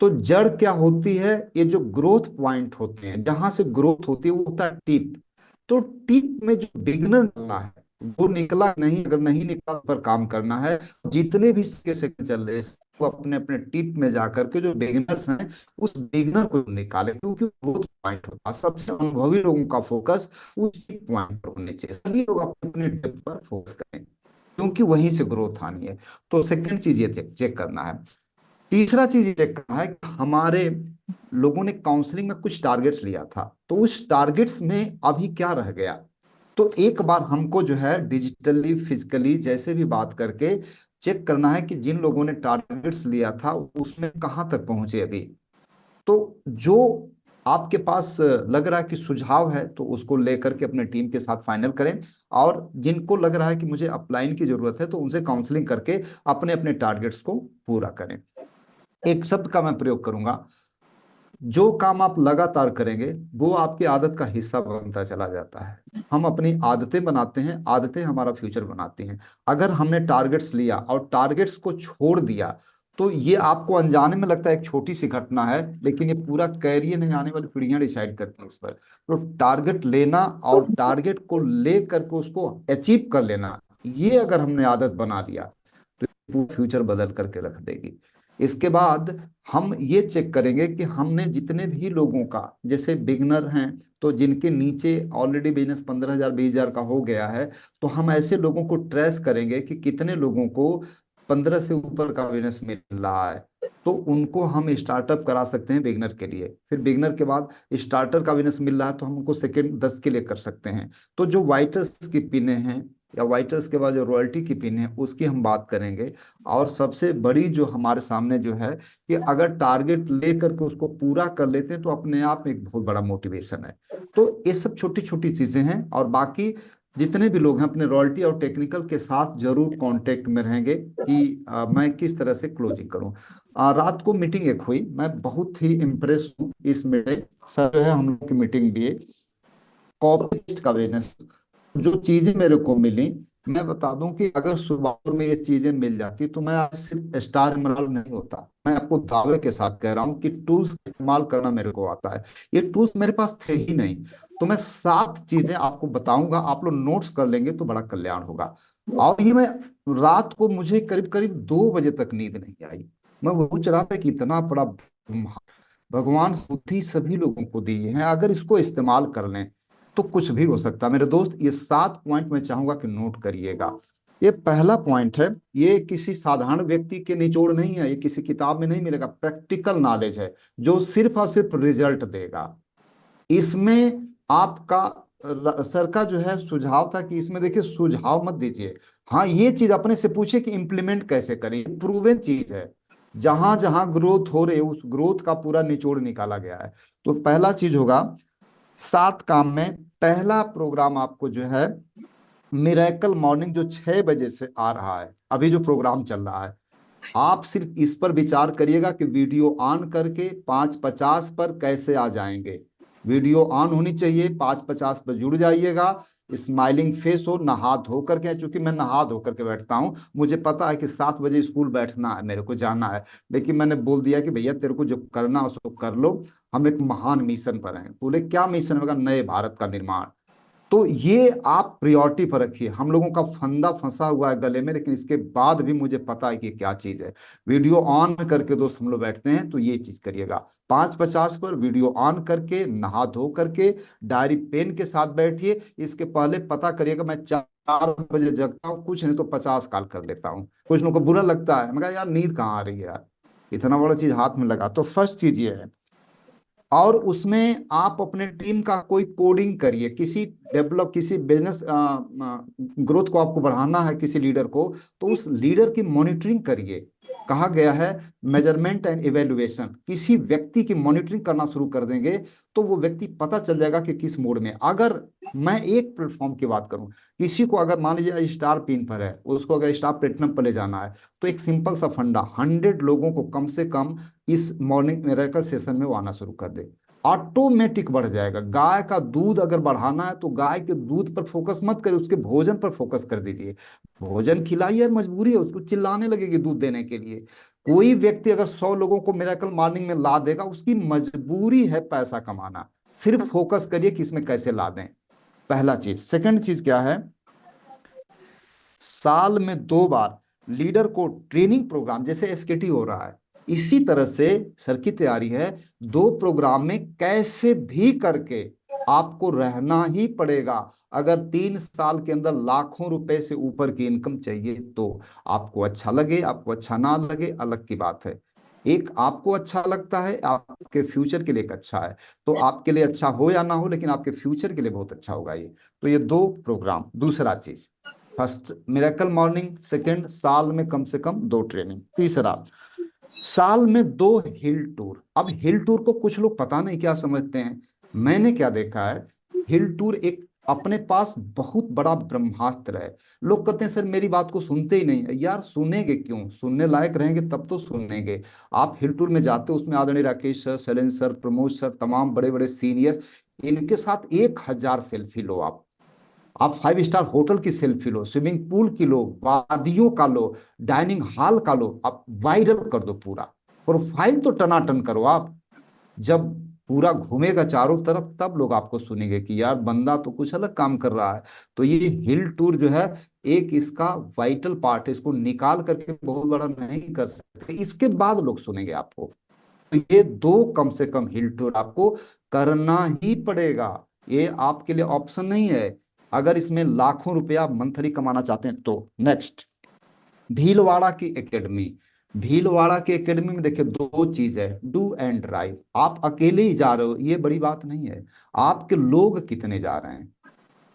Speaker 4: तो जड़ क्या होती है, ये जो ग्रोथ पॉइंट होते हैं, जहां से ग्रोथ होती है वो होता है टिप। तो टिप में जो बिगनर निकला है वो निकला नहीं, अगर नहीं निकला पर काम करना है। जितने भी इसके चल रहे हैं वो अपने अपने टिप में जाकर के जो बिगिनर्स हैं उस बिगिनर को निकाले, क्योंकि ग्रोथ पॉइंट होता है। सबसे अनुभवी लोगों का फोकस उस टिप पॉइंट पर होने चाहिए। सभी लोग अपने अपने टिप पर फोकस करें। क्योंकि वहीं से ग्रोथ आनी है। तो सेकंड चीज ये चेक करना है। तीसरा चीज ये चेक करना है कि हमारे लोगों ने काउंसलिंग में कुछ टारगेट्स लिया था, तो उस टारगेट्स में अभी क्या रह गया। तो एक बार हमको जो है डिजिटली फिजिकली जैसे भी बात करके चेक करना है कि जिन लोगों ने टारगेट्स लिया था उसमें कहाँ तक पहुंचे अभी। तो जो आपके पास लग रहा है कि सुझाव है तो उसको लेकर के अपने टीम के साथ फाइनल करें, और जिनको लग रहा है कि मुझे अपलाइन की जरूरत है तो उनसे काउंसलिंग करके अपने अपने टारगेट्स को पूरा करें। एक शब्द का मैं प्रयोग करूंगा, जो काम आप लगातार करेंगे वो आपकी आदत का हिस्सा बनता चला जाता है। हम अपनी आदतें बनाते हैं, आदतें हमारा फ्यूचर बनाती हैं। अगर हमने टारगेट्स लिया और टारगेट्स को छोड़ दिया तो ये आपको अनजाने में लगता है एक छोटी सी घटना है, लेकिन ये पूरा कैरियर नहीं, आने वाली पीढ़ियां डिसाइड करती हैं इस पर। तो टारगेट लेना और टारगेट को ले करके उसको अचीव कर लेना, ये अगर हमने आदत बना दिया तो पूरा फ्यूचर बदल करके रख देगी। इसके बाद हम ये चेक करेंगे कि हमने जितने भी लोगों का, जैसे बिगनर हैं तो जिनके नीचे ऑलरेडी बिजनेस 15,000 20,000 का हो गया है, तो हम ऐसे लोगों को ट्रेस करेंगे कि कितने लोगों को 15 से ऊपर का बिजनेस मिल रहा है, तो उनको हम स्टार्टअप करा सकते हैं बिगनर के लिए। फिर बिगनर के बाद स्टार्टर का बिजनेस मिल रहा है तो हम उनको सेकेंड 10 के लिए कर सकते हैं। तो जो वाइटर्स की पिने हैं या वाइटर्स के बाद जो रॉयल्टी की पिन है उसकी हम बात करेंगे। और सबसे बड़ी जो हमारे सामने जो है कि अगर टारगेट लेकर के उसको पूरा कर लेते हैं तो अपने आप में एक बहुत बड़ा मोटिवेशन है। तो ये सब छोटी छोटी चीजें हैं, और बाकी जितने भी लोग हैं अपने रॉयल्टी और टेक्निकल के साथ जरूर कांटेक्ट में रहेंगे कि मैं किस तरह से क्लोजिंग करूं। रात को मीटिंग एक हुई, मैं बहुत ही इम्प्रेस हूँ इस मीटिंग सर है हम लोग की मीटिंग भी, कॉपरेट का बिजनेस जो चीजें मेरे को मिली, मैं बता दूं कि अगर सुबह में ये चीजें मिल जाती तो मैं आज सिर्फ स्टार एमराल्ड नहीं होता। मैं आपको दावे के साथ कह रहा हूं कि टूल्स का इस्तेमाल करना मेरे को आता है। ये टूल्स मेरे पास थे ही नहीं। तो मैं 7 चीजें आपको बताऊंगा, आप लोग नोट्स कर लेंगे तो बड़ा कल्याण होगा। और ये मैं रात को मुझे करीब करीब 2 बजे तक नींद नहीं आई। मैं वो सोच रहा था कि इतना बड़ा भगवान बुद्धि सभी लोगों को दी है, अगर इसको इस्तेमाल कर लें तो कुछ भी हो सकता है। मेरे दोस्त ये 7 पॉइंट मैं चाहूंगा कि नोट करिएगा। ये पहला पॉइंट है, ये किसी साधारण व्यक्ति के निचोड़ नहीं है, ये किसी किताब में नहीं मिलेगा, प्रैक्टिकल नॉलेज है जो सिर्फ और सिर्फ रिजल्ट देगा। इसमें आपका सर का जो है सुझाव था कि इसमें देखिए सुझाव मत दीजिए, हाँ ये चीज अपने से पूछे कि इंप्लीमेंट कैसे करें। प्रूवन चीज है, जहां जहां ग्रोथ हो रही है उस ग्रोथ का पूरा निचोड़ निकाला गया है। तो पहला चीज होगा 7 काम में पहला प्रोग्राम आपको जो है मिरेकल मॉर्निंग जो 6 बजे से आ रहा है, अभी जो प्रोग्राम चल रहा है, आप सिर्फ इस पर विचार करिएगा कि वीडियो ऑन करके 5:50 पर कैसे आ जाएंगे। वीडियो ऑन होनी चाहिए, 5:50 पर जुड़ जाइएगा, स्माइलिंग फेस हो, नहा धो करके, चूंकि मैं नहा धो करके बैठता हूं, मुझे पता है कि 7 बजे स्कूल बैठना है, मेरे को जाना है, लेकिन मैंने बोल दिया कि भैया तेरे को जो करना है उसको कर लो, हम एक महान मिशन पर हैं। बोले क्या मिशन होगा? नए भारत का निर्माण। तो ये आप प्रायोरिटी पर रखिए। हम लोगों का फंदा फंसा हुआ है गले में, लेकिन इसके बाद भी मुझे पता है कि क्या चीज है। वीडियो ऑन करके दोस्त हम लोग बैठते हैं तो ये चीज करिएगा, 5:50 पर वीडियो ऑन करके नहा धो करके डायरी पेन के साथ बैठिए। इसके पहले पता करिएगा मैं 4 बजे जगता हूँ, कुछ नहीं तो 50 कॉल कर लेता हूँ। कुछ लोगों को बुरा लगता है, मैं कहा यार नींद कहाँ आ रही है यार, इतना बड़ा चीज हाथ में लगा। तो फर्स्ट चीज ये है, और उसमें आप अपने टीम का कोई कोडिंग करिए, किसी डेवलप किसी बिजनेस ग्रोथ को आपको बढ़ाना है किसी लीडर को, तो उस लीडर की मॉनिटरिंग करिए। कहा गया है मेजरमेंट एंड इवेल्युएशन, किसी व्यक्ति की मॉनिटरिंग करना शुरू कर देंगे तो वो व्यक्ति पता चल जाएगा कि किस मोड में। अगर मैं एक प्लेटफॉर्म की बात करूं, किसी को अगर मान लीजिए स्टार पिन पर है, उसको अगर स्टार प्लेटिनम पर ले जाना है, तो एक सिंपल सा फंडा 100 लोगों को कम से कम इस मॉर्निंग मिरेकल सेशन में वो आना शुरू कर दे, ऑटोमेटिक बढ़ जाएगा। गाय का दूध अगर बढ़ाना है तो गाय के दूध पर फोकस मत करिए, उसके भोजन पर फोकस कर दीजिए। भोजन खिलाइए, मजबूरी है, उसको चिल्लाने लगेगी दूध देने के लिए। कोई व्यक्ति अगर 100 लोगों को मिरेकल मॉर्निंग में ला देगा, उसकी मजबूरी है पैसा कमाना। सिर्फ फोकस करिए कि इसमें कैसे ला दें, पहला चीज। सेकंड चीज क्या है, साल में 2 बार लीडर को ट्रेनिंग प्रोग्राम, जैसे एसकेटी हो रहा है इसी तरह से सर की तैयारी है, 2 प्रोग्राम में कैसे भी करके आपको रहना ही पड़ेगा। अगर 3 साल के अंदर लाखों रुपए से ऊपर की इनकम चाहिए तो आपको अच्छा लगे, आपको अच्छा ना लगे अलग की बात है। एक आपको अच्छा लगता है, आपके फ्यूचर के लिए एक अच्छा है, तो आपके लिए अच्छा हो या ना हो, लेकिन आपके फ्यूचर के लिए बहुत अच्छा होगा ये। तो ये 2 प्रोग्राम। दूसरा चीज, फर्स्ट मिरेकल मॉर्निंग, सेकंड साल में कम से कम 2 ट्रेनिंग, तीसरा साल में 2 हिल टूर। अब हिल टूर को कुछ लोग पता नहीं क्या समझते हैं। मैंने क्या देखा है, हिल टूर एक अपने पास बहुत बड़ा ब्रह्मास्त्र है। लोग कहते हैं सर मेरी बात को सुनते ही नहीं है। यार सुनेंगे क्यों, सुनने लायक रहेंगे तब तो सुनेंगे। आप हिल टूर में जाते हो, उसमें आदरणीय Rakesh sir, Shailendra sir, Pramod sir, तमाम बड़े बड़े सीनियर, इनके साथ 1000 सेल्फी लो। आप 5 स्टार होटल की सेल्फी लो, स्विमिंग पूल की लो, वादियों का लो, डाइनिंग हॉल का लो, आप वायरल कर दो पूरा, प्रोफाइल तो टनाटन करो आप। जब पूरा घूमेगा चारों तरफ तब लोग आपको सुनेंगे कि यार बंदा तो कुछ अलग काम कर रहा है। तो ये हिल टूर जो है एक इसका वाइटल पार्ट है, इसको निकाल करके बहुत बड़ा नहीं कर सकते, इसके बाद लोग सुनेंगे आपको। तो ये 2 कम से कम हिल टूर आपको करना ही पड़ेगा, ये आपके लिए ऑप्शन नहीं है अगर इसमें लाखों रुपया मंथली कमाना चाहते हैं तो। नेक्स्ट, भीलवाड़ा की एकेडमी। भीलवाड़ा की एकेडमी में देखिए 2 चीज है, डू एंड ड्राइव। आप अकेले ही जा रहे हो ये बड़ी बात नहीं है, आपके लोग कितने जा रहे हैं।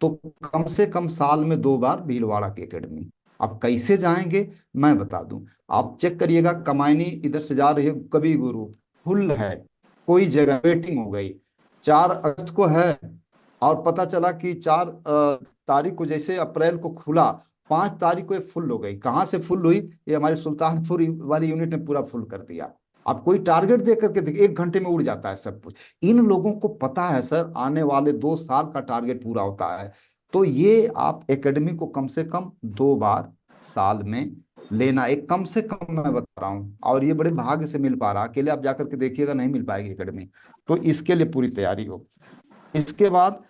Speaker 4: तो कम से कम साल में 2 बार भीलवाड़ा की एकेडमी। आप कैसे जाएंगे मैं बता दूं, आप चेक करिएगा, कमायनी इधर से जा रही है, कवि गुरु फुल है, कोई जगह वेटिंग हो गई। 4 अगस्त को है और पता चला कि 4 तारीख को जैसे अप्रैल को खुला, 5 तारीख को ये फुल हो गई। कहाँ से फुल हुई, ये हमारे सुल्तानपुर वाली यूनिट ने पूरा फुल कर दिया। आप कोई टारगेट दे करके देखिए, 1 घंटे में उड़ जाता है सब कुछ। इन लोगों को पता है सर आने वाले 2 साल का टारगेट पूरा होता है। तो ये आप एकेडमी को कम से कम 2 बार साल में लेना, एक कम से कम मैं बता रहा हूँ, और ये बड़े भाग्य से मिल पा रहा, अकेले आप जाकर के देखिएगा नहीं मिल पाएगी एकेडमी। तो इसके लिए पूरी तैयारी हो। इसके बाद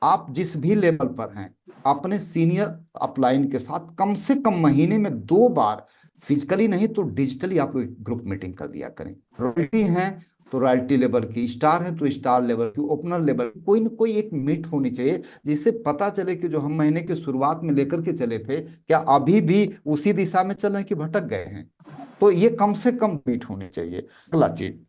Speaker 4: आप जिस भी लेवल पर हैं अपने सीनियर अपलाइन के साथ कम से कम महीने में 2 बार, फिजिकली नहीं तो डिजिटली आप एक ग्रुप मीटिंग कर दिया करें। रॉयल्टी है तो रॉयल्टी लेवल की, स्टार है तो स्टार लेवल की, ओपनर लेवल, कोई ना कोई एक मीट होनी चाहिए जिससे पता चले कि जो हम महीने के शुरुआत में लेकर के चले थे क्या अभी भी उसी दिशा में चल रहे हैं कि भटक गए हैं। तो ये कम से कम मीट होनी चाहिए। अगला चीज,